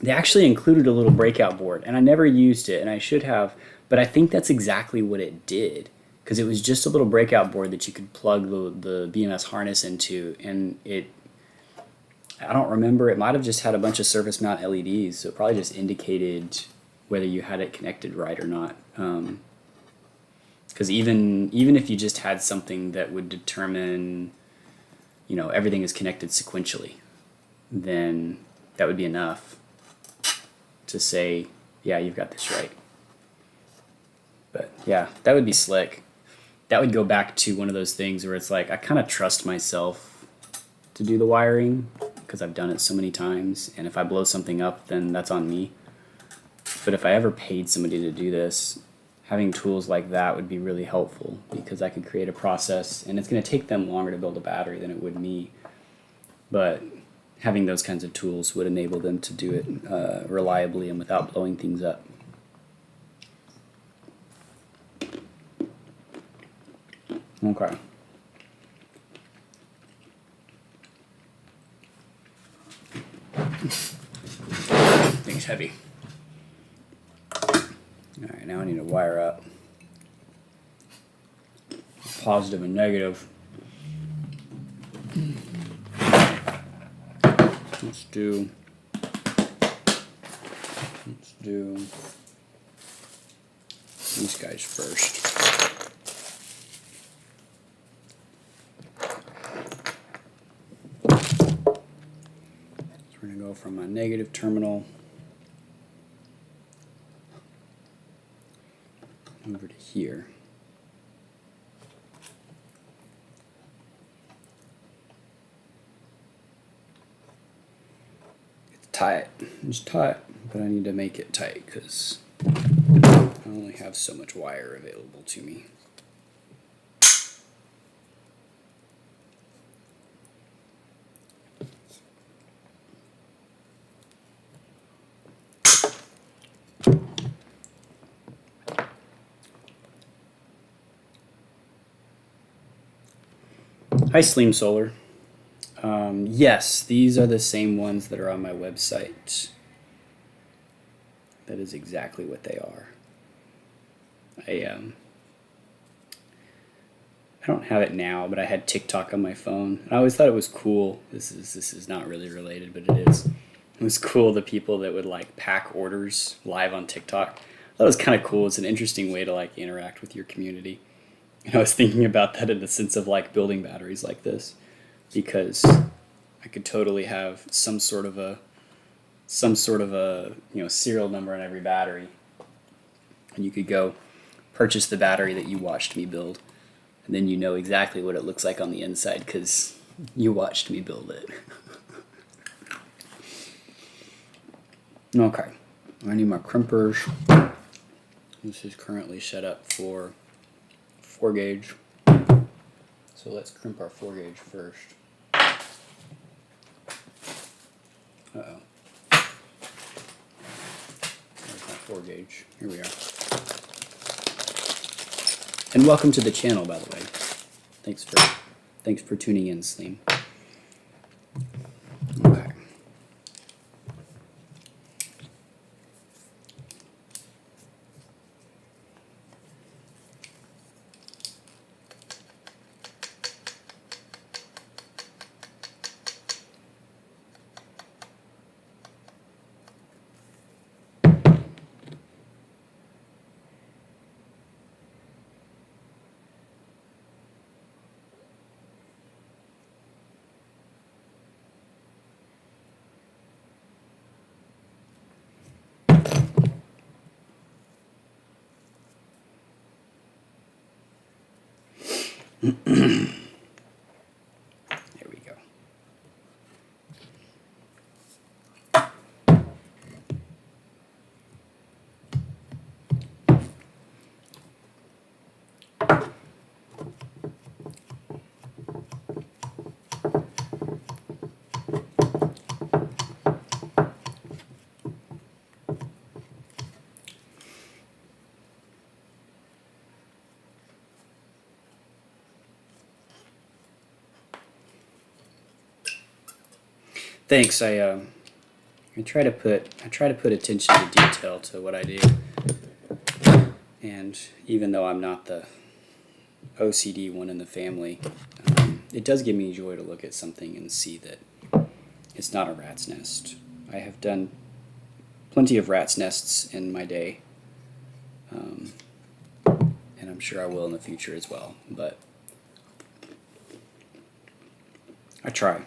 they actually included a little breakout board, and I never used it, and I should have, but I think that's exactly what it did, because it was just a little breakout board that you could plug the BMS harness into, and I don't remember, it might have just had a bunch of surface mount LEDs, so it probably just indicated whether you had it connected right or not. Because even if you just had something that would determine, everything is connected sequentially, then that would be enough to say, yeah, you've got this right. But yeah, that would be slick. That would go back to one of those things where it's like, I kind of trust myself to do the wiring because I've done it so many times. And if I blow something up, then that's on me. But if I ever paid somebody to do this, having tools like that would be really helpful because I could create a process, and it's going to take them longer to build a battery than it would me. But having those kinds of tools would enable them to do it reliably and without blowing things up. Okay. Thing's heavy. Alright, now I need to wire up positive and negative. Let's do these guys first. So we're going to go from a negative terminal over to here. It's tight. It's tight, but I need to make it tight because I only have so much wire available to me. Hi, Sleem Solar. Yes, these are the same ones that are on my website. That is exactly what they are. I don't have it now, but I had TikTok on my phone. I always thought it was cool. This is not really related, but it is. It was cool, the people that would like pack orders live on TikTok. I thought it was kind of cool. It's an interesting way to like interact with your community. And I was thinking about that in the sense of like building batteries like this, because I could totally have some sort of a serial number on every battery, and you could go purchase the battery that you watched me build, and then you know exactly what it looks like on the inside because you watched me build it. Okay, I need my crimpers. This is currently set up for 4 gauge. So let's crimp our 4 gauge first. Uh-oh. There's my 4 gauge. Here we are. And welcome to the channel, by the way. Thanks for tuning in, Sleem. Okay. There we go. Thanks. I try to put attention to detail to what I do, and even though I'm not the OCD one in the family, it does give me joy to look at something and see that it's not a rat's nest. I have done plenty of rat's nests in my day, and I'm sure I will in the future as well, but I try.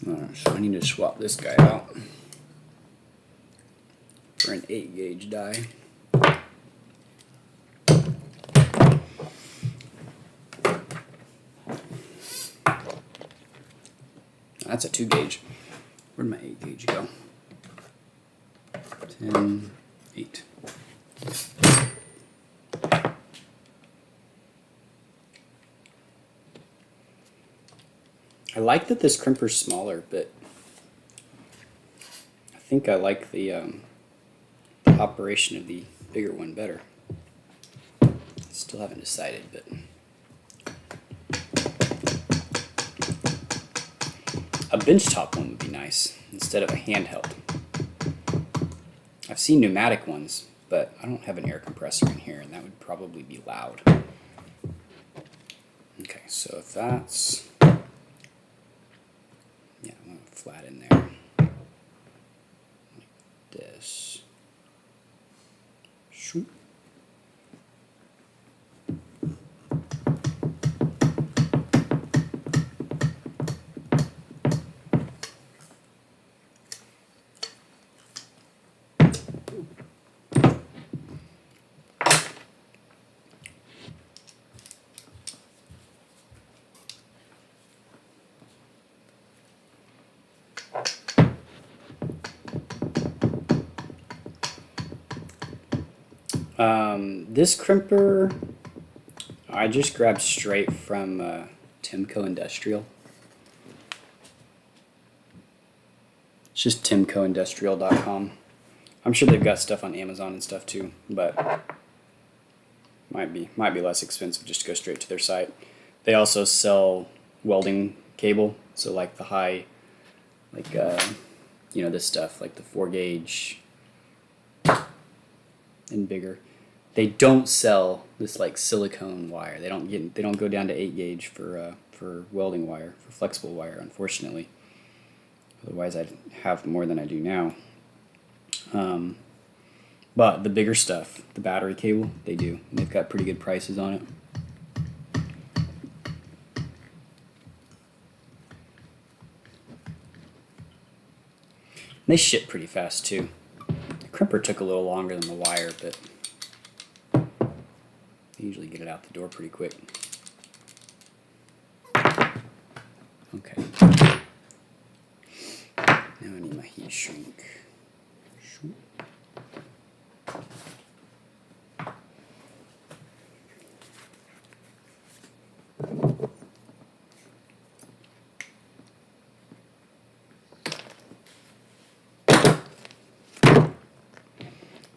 So I need to swap this guy out for an 8-gauge die. That's a 2-gauge. Where'd my 8-gauge go? 10, 8. I like that this crimper's smaller, but I think I like the operation of the bigger one better. Still haven't decided, but a benchtop one would be nice instead of a handheld. I've seen pneumatic ones, but I don't have an air compressor in here, and that would probably be loud. Okay, so if that's, yeah, I'm going to flat in there like this. Shoot. This crimper I just grabbed straight from Timco Industrial. It's just timcoindustrial.com. I'm sure they've got stuff on Amazon and stuff too, but might be less expensive just to go straight to their site. They also sell welding cable, so like the high, like you know, this stuff like the 4-gauge and bigger. They don't sell this like silicone wire. They don't go down to 8-gauge for welding wire, for flexible wire, unfortunately. Otherwise, I'd have more than I do now. But the bigger stuff, the battery cable, they do. And they've got pretty good prices on it. And they ship pretty fast too. The crimper took a little longer than the wire, but they usually get it out the door pretty quick. Okay. Now I need my heat shrink.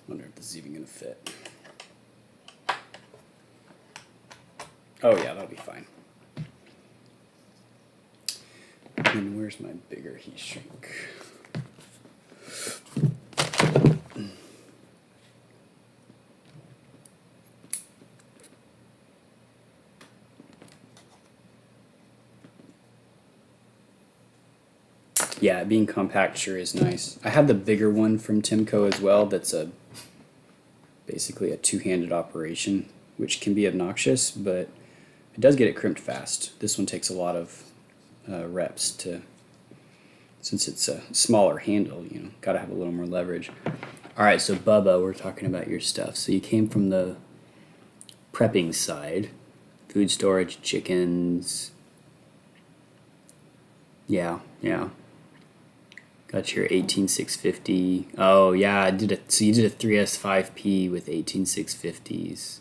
Wonder if this is even gonna fit. Oh yeah, that'll be fine. And where's my bigger heat shrink? Yeah, being compact sure is nice. I have the bigger one from Timco as well. That's basically a two-handed operation, which can be obnoxious, but it does get it crimped fast. This one takes a lot of reps to, since it's a smaller handle, you know, gotta have a little more leverage. All right, so Bubba, we're talking about your stuff. So you came from the prepping side, food storage, chickens. Yeah. Got your 18650. Oh yeah, so you did a 3S5P with 18650s.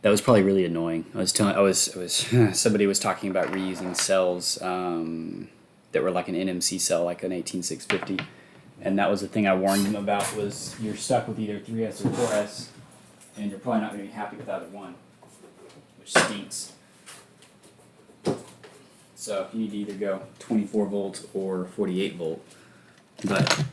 That was probably really annoying. Somebody was talking about reusing cells that were like an NMC cell, like an 18650, and that was the thing I warned them about. Was you're stuck with either 3S or 4S, and you're probably not going to be happy with either one, which stinks. So you need to either go 24 volt or 48 volt, but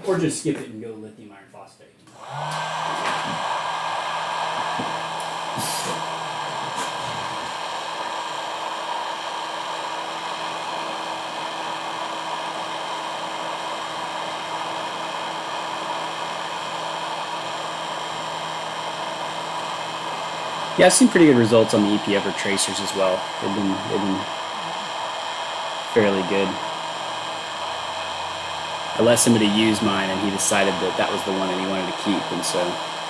or just skip it and go lithium iron phosphate. Yeah, I've seen pretty good results on the EPFR tracers as well. They've been fairly good. I let somebody use mine, and he decided that that was the one that he wanted to keep, and so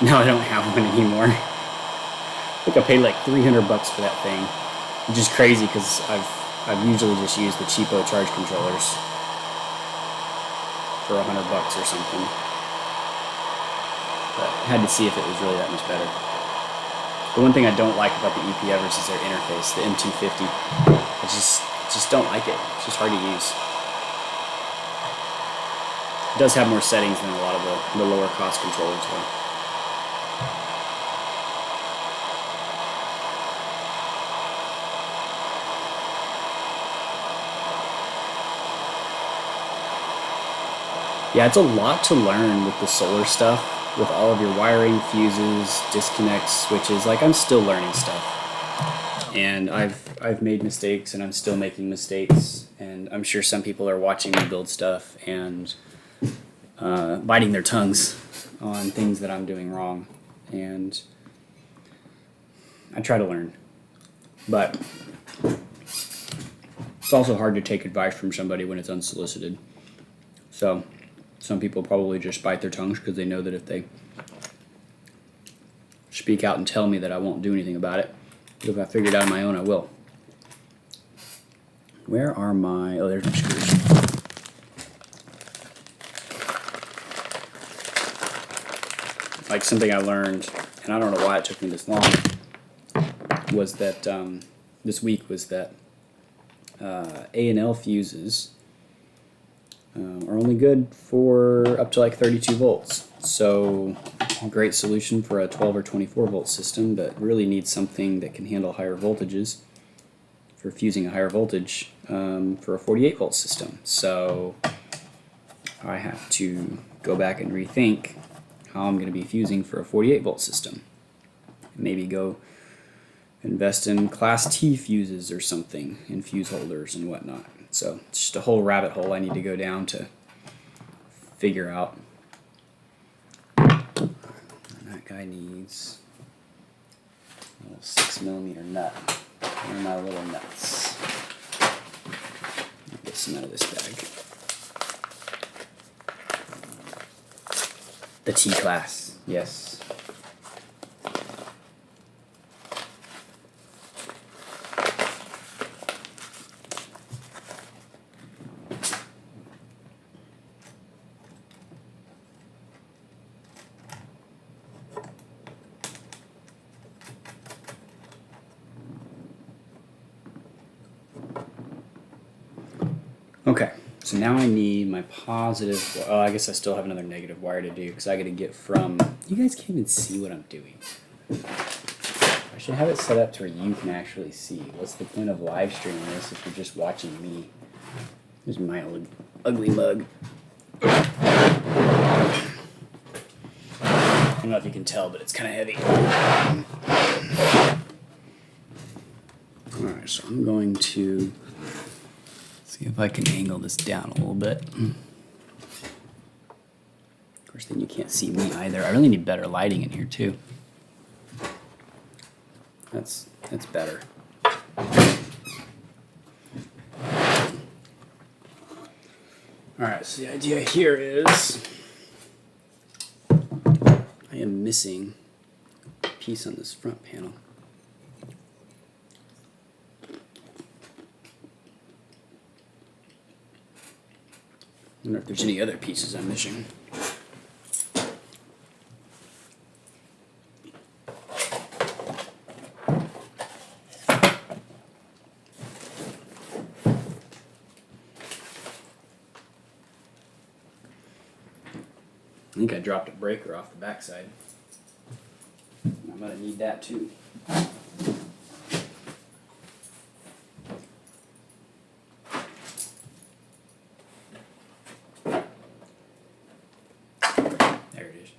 now I don't have one anymore. I think I paid like $300 for that thing, which is crazy because I've usually just used the cheapo charge controllers for $100 or something. But I had to see if it was really that much better. The one thing I don't like about the EPFers is their interface, the M250. I just don't like it. It's just hard to use. It does have more settings than a lot of the lower cost controllers though. Yeah, it's a lot to learn with the solar stuff, with all of your wiring, fuses, disconnects, switches. Like, I'm still learning stuff. And I've made mistakes, and I'm still making mistakes. And I'm sure some people are watching me build stuff and biting their tongues on things that I'm doing wrong. And I try to learn. But it's also hard to take advice from somebody when it's unsolicited. So some people probably just bite their tongues because they know that if they speak out and tell me that I won't do anything about it. But if I figure it out on my own, I will. Where are my... Oh, there's my screws. Like, something I learned, and I don't know why it took me this long, was that this week was that A&L fuses are only good for up to like 32 volts. So a great solution for a 12 or 24 volt system, but really needs something that can handle higher voltages for fusing a higher voltage for a 48 volt system. So I have to go back and rethink how I'm going to be fusing for a 48 volt system. Maybe go invest in class T fuses or something, in fuse holders and whatnot. So it's just a whole rabbit hole I need to go down to figure out. And that guy needs a little 6mm nut. Where are my little nuts? I'll get some out of this bag. The T class, yes. Okay, so now I need my positive. Oh, I guess I still have another negative wire to do because I got to get from. You guys can't even see what I'm doing. I should have it set up to where you can actually see. What's the point of live streaming this if you're just watching me? Here's my old ugly mug. I don't know if you can tell, but it's kind of heavy. Alright, so I'm going to see if I can angle this down a little bit. Of course, then you can't see me either. I really need better lighting in here too. That's better. Alright, so the idea here is I am missing a piece on this front panel. I wonder if there's any other pieces I'm missing. I think I dropped a breaker off the backside. I'm gonna need that too. There it is.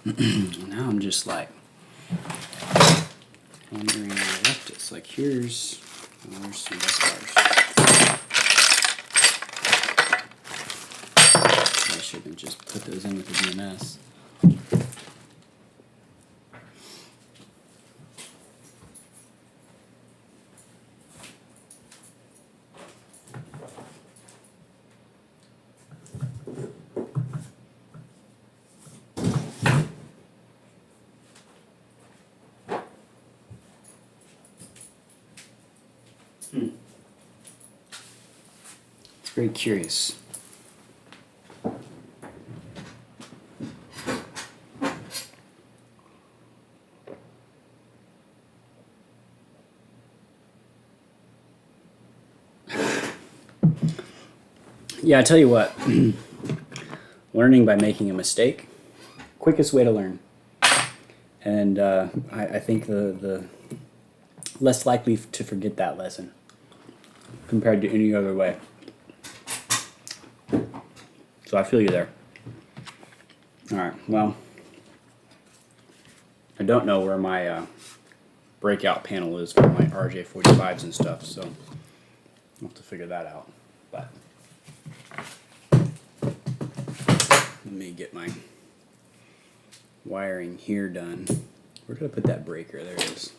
Now I'm just like wondering where I left it. It's like there's some bus bars. I should have just put those in with the BMS. It's very curious. Yeah, I tell you what, learning by making a mistake, quickest way to learn. And I think the less likely to forget that lesson compared to any other way. So I feel you there. All right, well, I don't know where my breakout panel is for my RJ45s and stuff, so I'll have to figure that out. But let me get my wiring here done. Where did I put that breaker? There it is.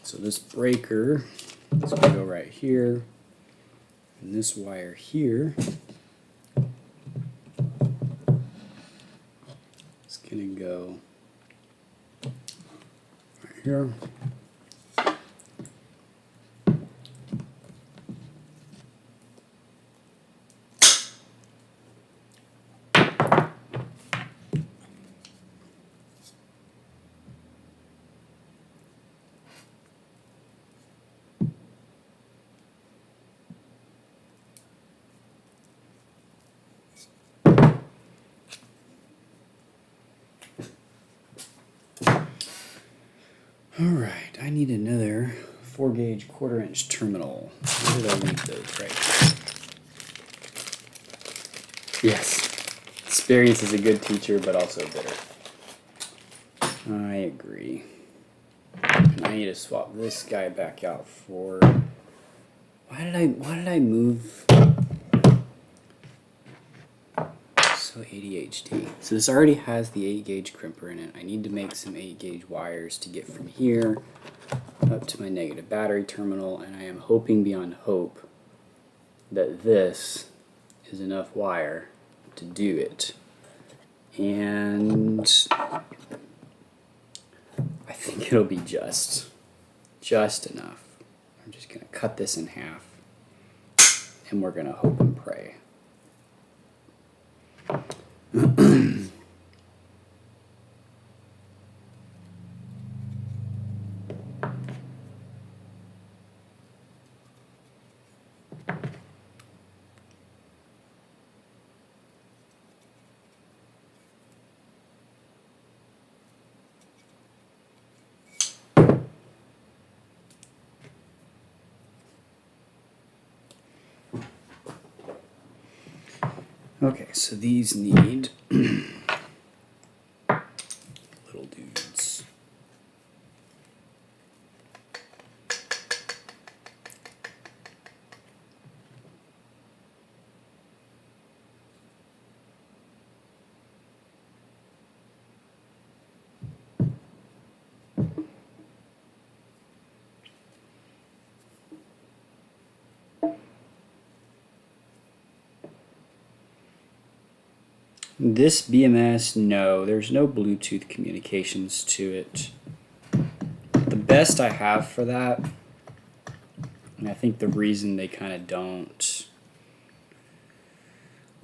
So this breaker is going to go right here, and this wire here is going to go right here. Alright, I need another 4-gauge 1/4-inch terminal. Where did I leave those? Right. Yes, experience is a good teacher, but also bitter. I agree. And I need to swap this guy back out for... Why did I move... So ADHD. So this already has the 8-gauge crimper in it. I need to make some 8-gauge wires to get from here up to my negative battery terminal, and I am hoping beyond hope that this is enough wire to do it. And I think it'll be just enough. I'm just gonna cut this in half, and we're gonna hope and pray. Okay, so these need little dudes. This BMS, no, there's no Bluetooth communications to it. The best I have for that, and I think the reason they kind of don't,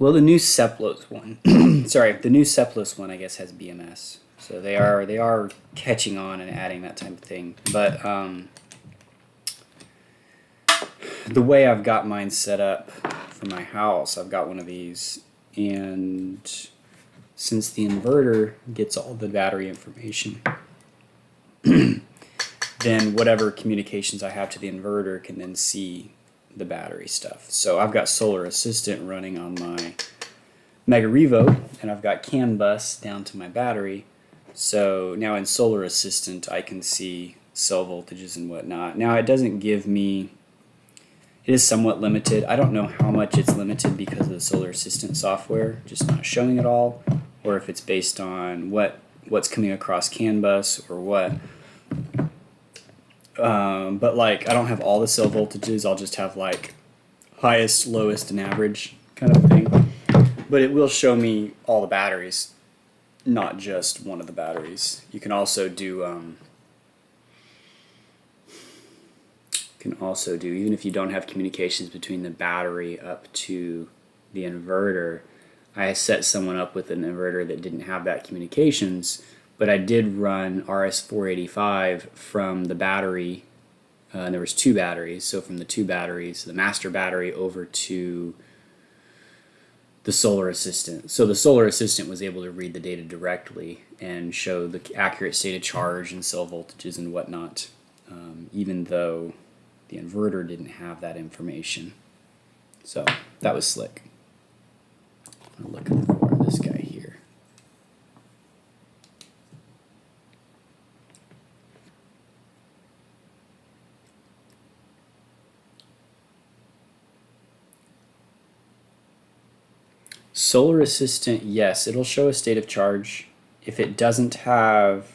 well, the new Seplos one, sorry, the new Seplos one I guess has BMS, so they are catching on and adding that type of thing. But the way I've got mine set up for my house, I've got one of these. And since the inverter gets all the battery information, then whatever communications I have to the inverter can then see the battery stuff. So I've got Solar Assistant running on my Mega Revo, and I've got CAN bus down to my battery. So now in Solar Assistant, I can see cell voltages and whatnot. Now it doesn't give me, it is somewhat limited. I don't know how much it's limited because of the Solar Assistant software, just not showing it all, or if it's based on what's coming across CAN bus or what. But like, I don't have all the cell voltages. I'll just have like highest, lowest, and average kind of thing. But it will show me all the batteries, not just one of the batteries. You can also do even if you don't have communications between the battery up to the inverter. I set someone up with an inverter that didn't have that communications, but I did run RS485 from the battery. And there was two batteries, so from the two batteries, the master battery over to the Solar Assistant. So the Solar Assistant was able to read the data directly and show the accurate state of charge and cell voltages and whatnot, even though the inverter didn't have that information. So that was slick. I'm looking for this guy here. Solar Assistant, yes, it'll show a state of charge. If it doesn't have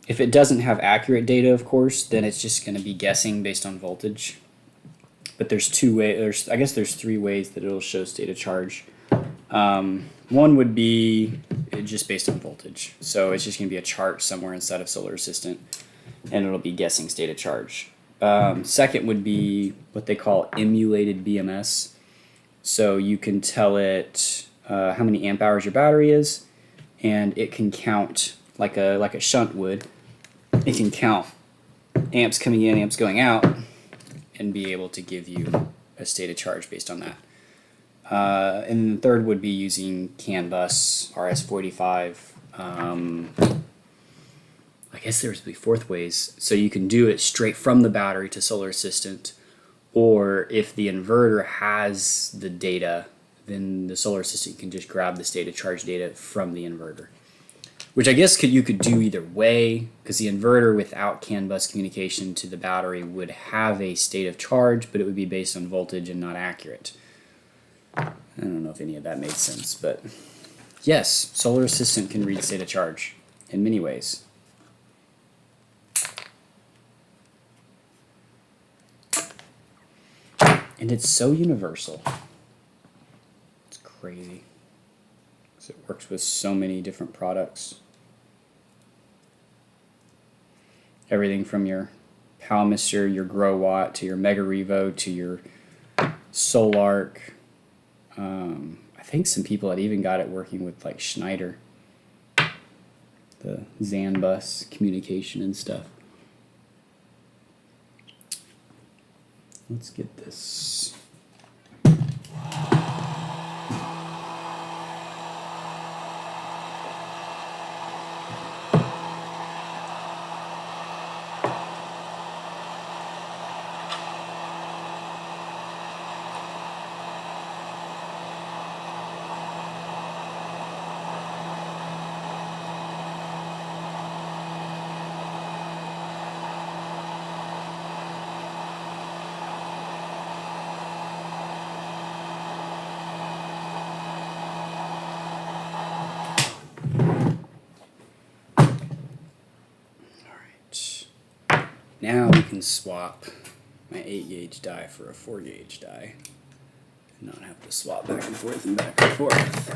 accurate data, of course, then it's just going to be guessing based on voltage. But there's there's three ways that it'll show state of charge. One would be just based on voltage. So it's just going to be a chart somewhere inside of Solar Assistant, and it'll be guessing state of charge. Second would be what they call emulated BMS. So you can tell it how many amp hours your battery is, and it can count like a shunt would. It can count amps coming in, amps going out, and be able to give you a state of charge based on that. And the third would be using CAN bus, RS485. I guess there's the fourth ways. So you can do it straight from the battery to Solar Assistant, or if the inverter has the data, then the Solar Assistant can just grab the state of charge data from the inverter. Which I guess you could do either way, because the inverter without CAN bus communication to the battery would have a state of charge, but it would be based on voltage and not accurate. I don't know if any of that made sense, but yes, Solar Assistant can read state of charge in many ways. And it's so universal. It's crazy. Because it works with so many different products. Everything from your Palmister, your GrowWatt, to your Mega Revo, to your Solarc. I think some people had even got it working with like Schneider, the ZAN bus communication and stuff. Let's get this. Now we can swap my 8-gauge die for a 4-gauge die and not have to swap back and forth and back and forth.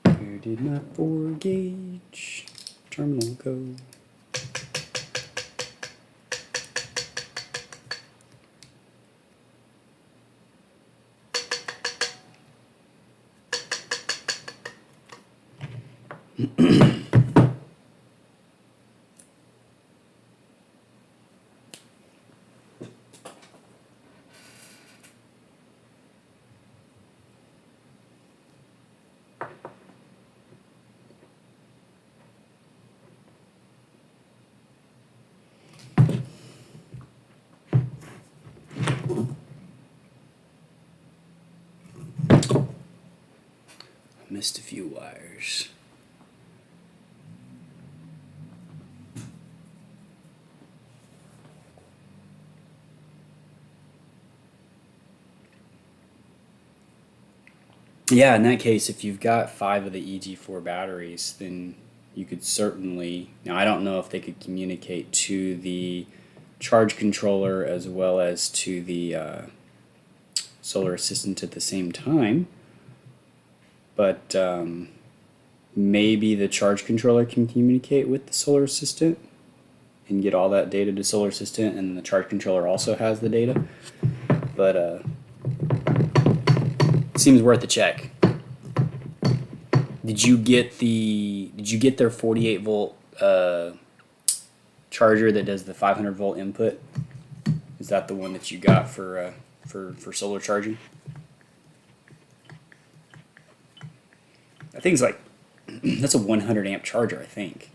Where did my 4-gauge terminal go? Missed a few wires. Yeah, in that case, if you've got 5 of the EG4 batteries, then you could certainly. Now, I don't know if they could communicate to the charge controller as well as to the solar assistant at the same time, but maybe the charge controller can communicate with the solar assistant and get all that data to solar assistant, and the charge controller also has the data. But it seems worth a check. Did you get their 48 volt charger that does the 500 volt input? Is that the one that you got for solar charging? I think it's like that's a 100 amp charger, I think,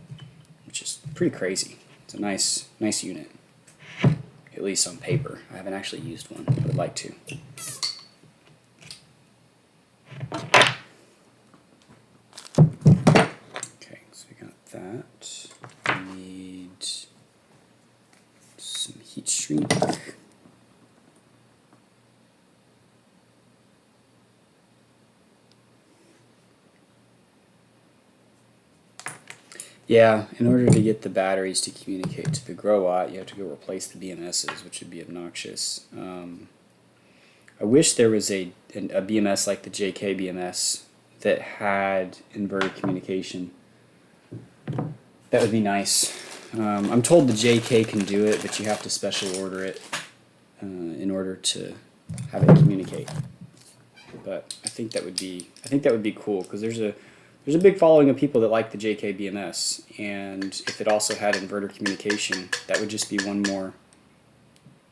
which is pretty crazy. It's a nice unit, at least on paper. I haven't actually used one, but I'd like to. Okay, so we got that. We need some heat shrink. Yeah, in order to get the batteries to communicate to the Growatt, you have to go replace the BMSs, which would be obnoxious. I wish there was a BMS like the JK BMS that had inverter communication. That would be nice. I'm told the JK can do it, but you have to special order it in order to have it communicate. But I think that would be cool, because there's a big following of people that like the JK BMS, and if it also had inverter communication, that would just be one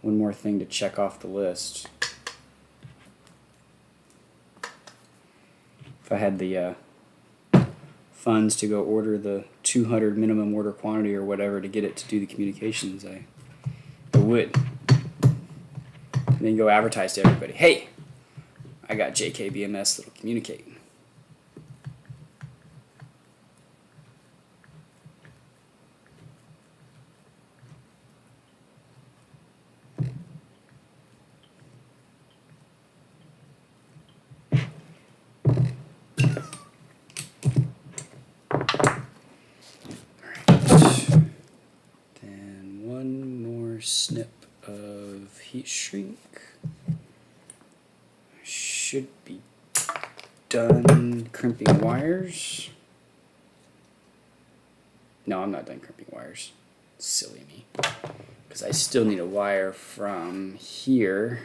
more thing to check off the list. If I had the funds to go order the 200 minimum order quantity or whatever to get it to do the communications, I would. And then go advertise to everybody, hey, I got JK BMS that'll communicate. Then one more snip of heat shrink. Should be done crimping wires. No, I'm not done crimping wires. Silly me. Because I still need a wire from here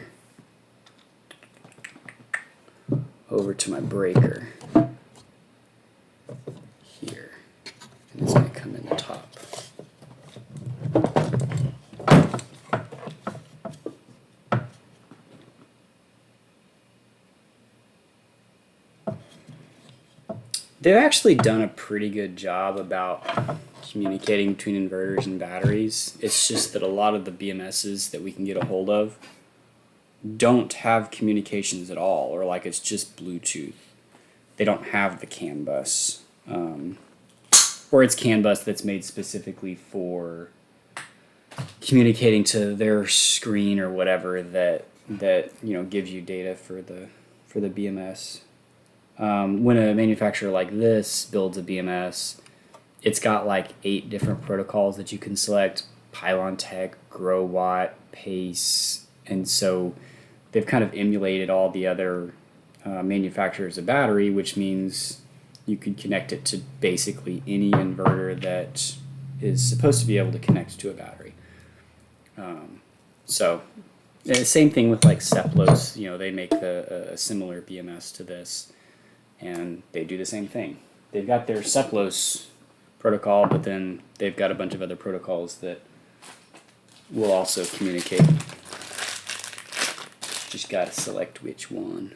over to my breaker. Here. And it's going to come in the top. They've actually done a pretty good job about communicating between inverters and batteries. It's just that a lot of the BMSs that we can get a hold of don't have communications at all, or like it's just Bluetooth. They don't have the CAN bus, or it's CAN bus that's made specifically for communicating to their screen or whatever that gives you data for the BMS. When a manufacturer like this builds a BMS, it's got like 8 different protocols that you can select: PylonTech, Growatt, Pace, and so they've kind of emulated all the other manufacturers of battery, which means you could connect it to basically any inverter that is supposed to be able to connect to a battery. Same thing with like Seplos. They make a similar BMS to this, and they do the same thing. They've got their Seplos protocol, but then they've got a bunch of other protocols that will also communicate. Just got to select which one.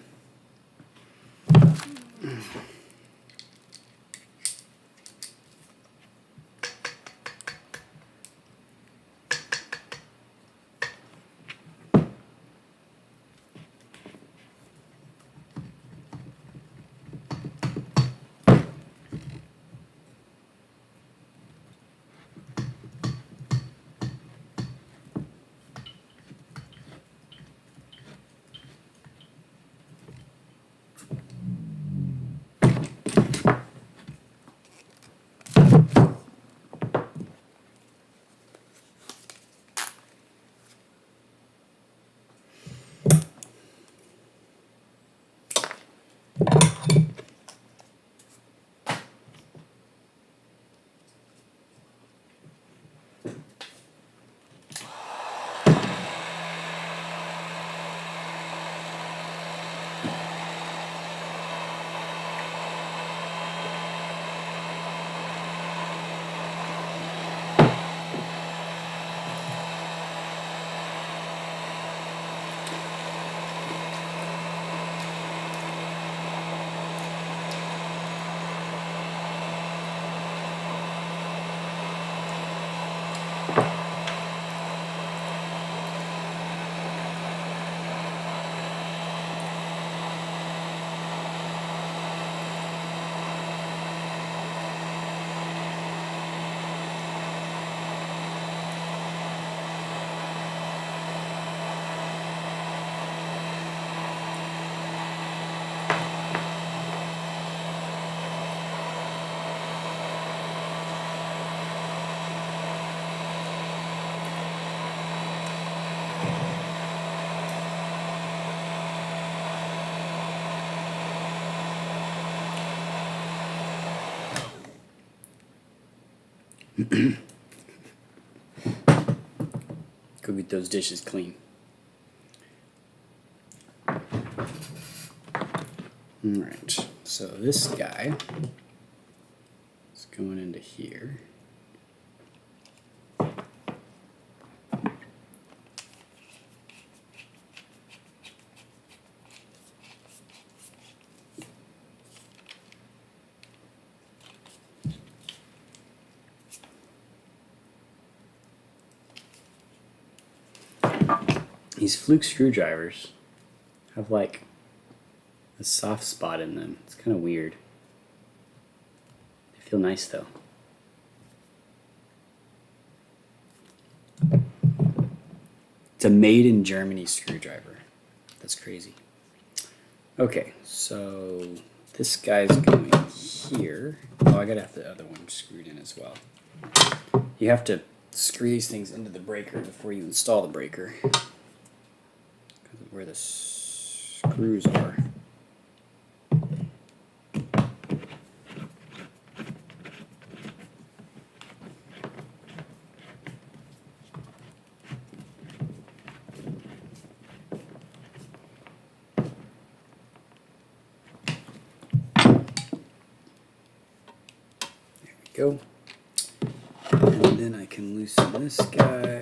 Go get those dishes clean. Alright, so this guy is going into here. These fluke screwdrivers have like a soft spot in them. It's kind of weird. They feel nice though. It's a made in Germany screwdriver. That's crazy. Okay, so this guy's going here. Oh, I gotta have the other one screwed in as well. You have to screw these things into the breaker before you install the breaker. Because of where the screws are. Go. And then I can loosen this guy.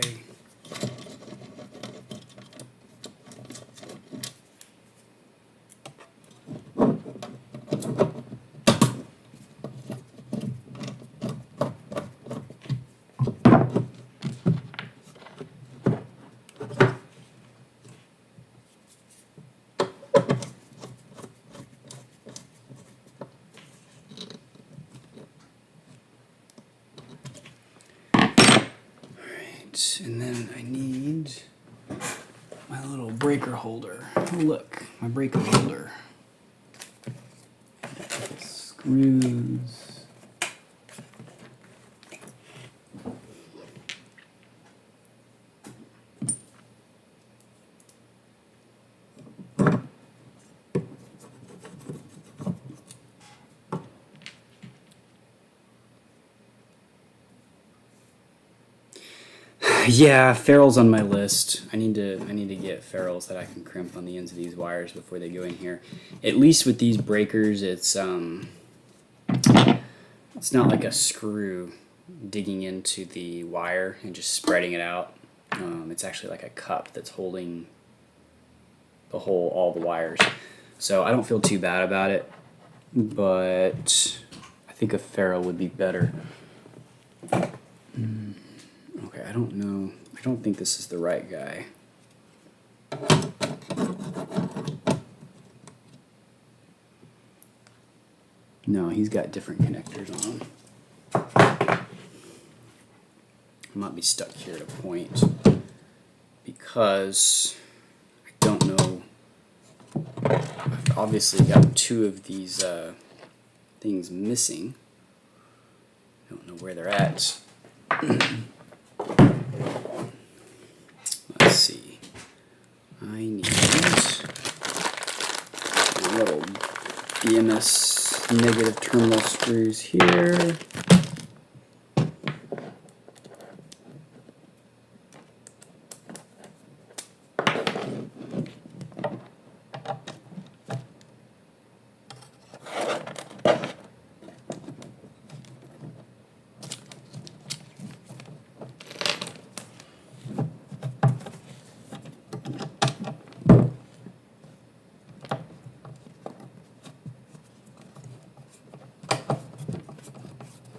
And then I need my little breaker holder. Oh look, my breaker holder. Screws. Yeah, ferrules on my list. I need to get ferrules that I can crimp on the ends of these wires before they go in here. At least with these breakers, it's not like a screw digging into the wire and just spreading it out. It's actually like a cup that's holding all the wires. So I don't feel too bad about it, but I think a ferrule would be better. Okay, I don't know. I don't think this is the right guy. No, he's got different connectors on him. I might be stuck here at a point because I don't know. I've obviously got two of these things missing. I don't know where they're at. Let's see. I need little BMS negative terminal screws here.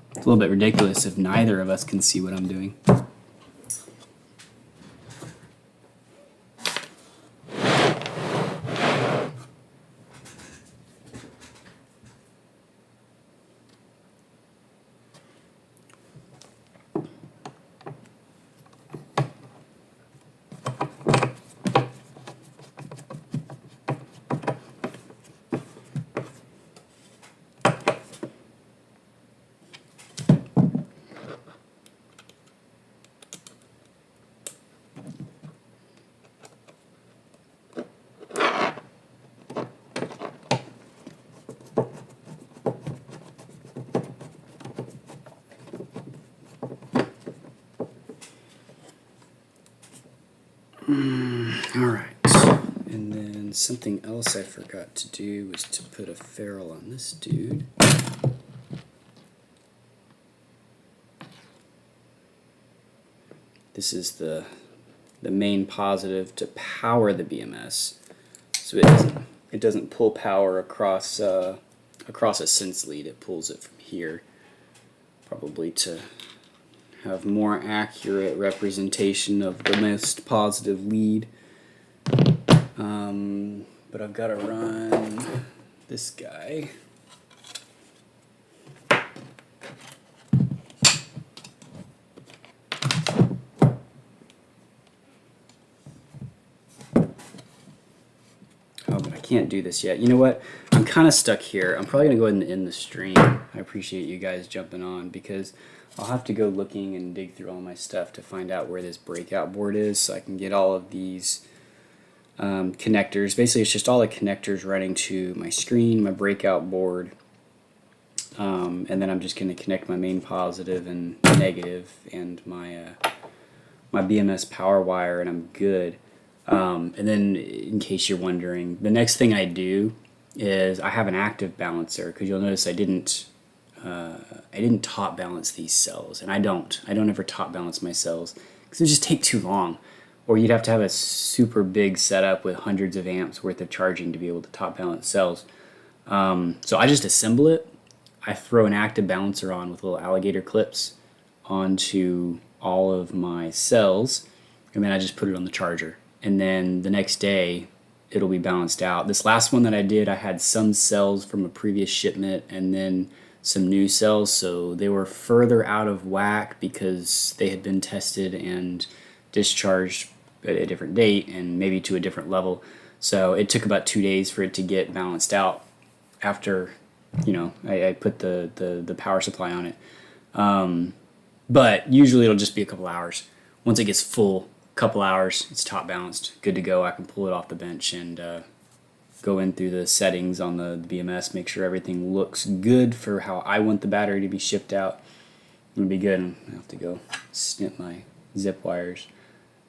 It's a little bit ridiculous if neither of us can see what I'm doing. All right. And then something else I forgot to do was to put a ferrule on this dude. This is the main positive to power the BMS, so it doesn't pull power across a sense lead. It pulls it from here, probably to have more accurate representation of the most positive lead. But I've got to run this guy. Oh, but I can't do this yet. You know what? I'm kind of stuck here. I'm probably going to go ahead and end the stream. I appreciate you guys jumping on because I'll have to go looking and dig through all my stuff to find out where this breakout board is so I can get all of these connectors. Basically, it's just all the connectors running to my screen, my breakout board, and then I'm just going to connect my main positive and negative and my BMS power wire, and I'm good. And then, in case you're wondering, the next thing I do is I have an active balancer because you'll notice I didn't top balance these cells, and I don't ever top balance my cells because it would just take too long. Or you'd have to have a super big setup with hundreds of amps worth of charging to be able to top balance cells. So I just assemble it. I throw an active balancer on with little alligator clips onto all of my cells, and then I just put it on the charger. And then the next day, it'll be balanced out. This last one that I did, I had some cells from a previous shipment and then some new cells, so they were further out of whack because they had been tested and discharged at a different date and maybe to a different level. So it took about 2 days for it to get balanced out after, I put the power supply on it. But usually it'll just be a couple hours. Once it gets full, couple hours, it's top balanced, good to go. I can pull it off the bench and go in through the settings on the BMS, make sure everything looks good for how I want the battery to be shipped out. It'll be good. I have to go snip my zip wires.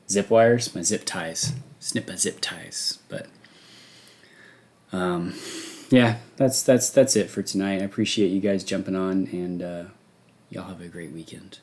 Zip wires? My zip ties. Snip my zip ties. But yeah, that's it for tonight. I appreciate you guys jumping on, and y'all have a great weekend.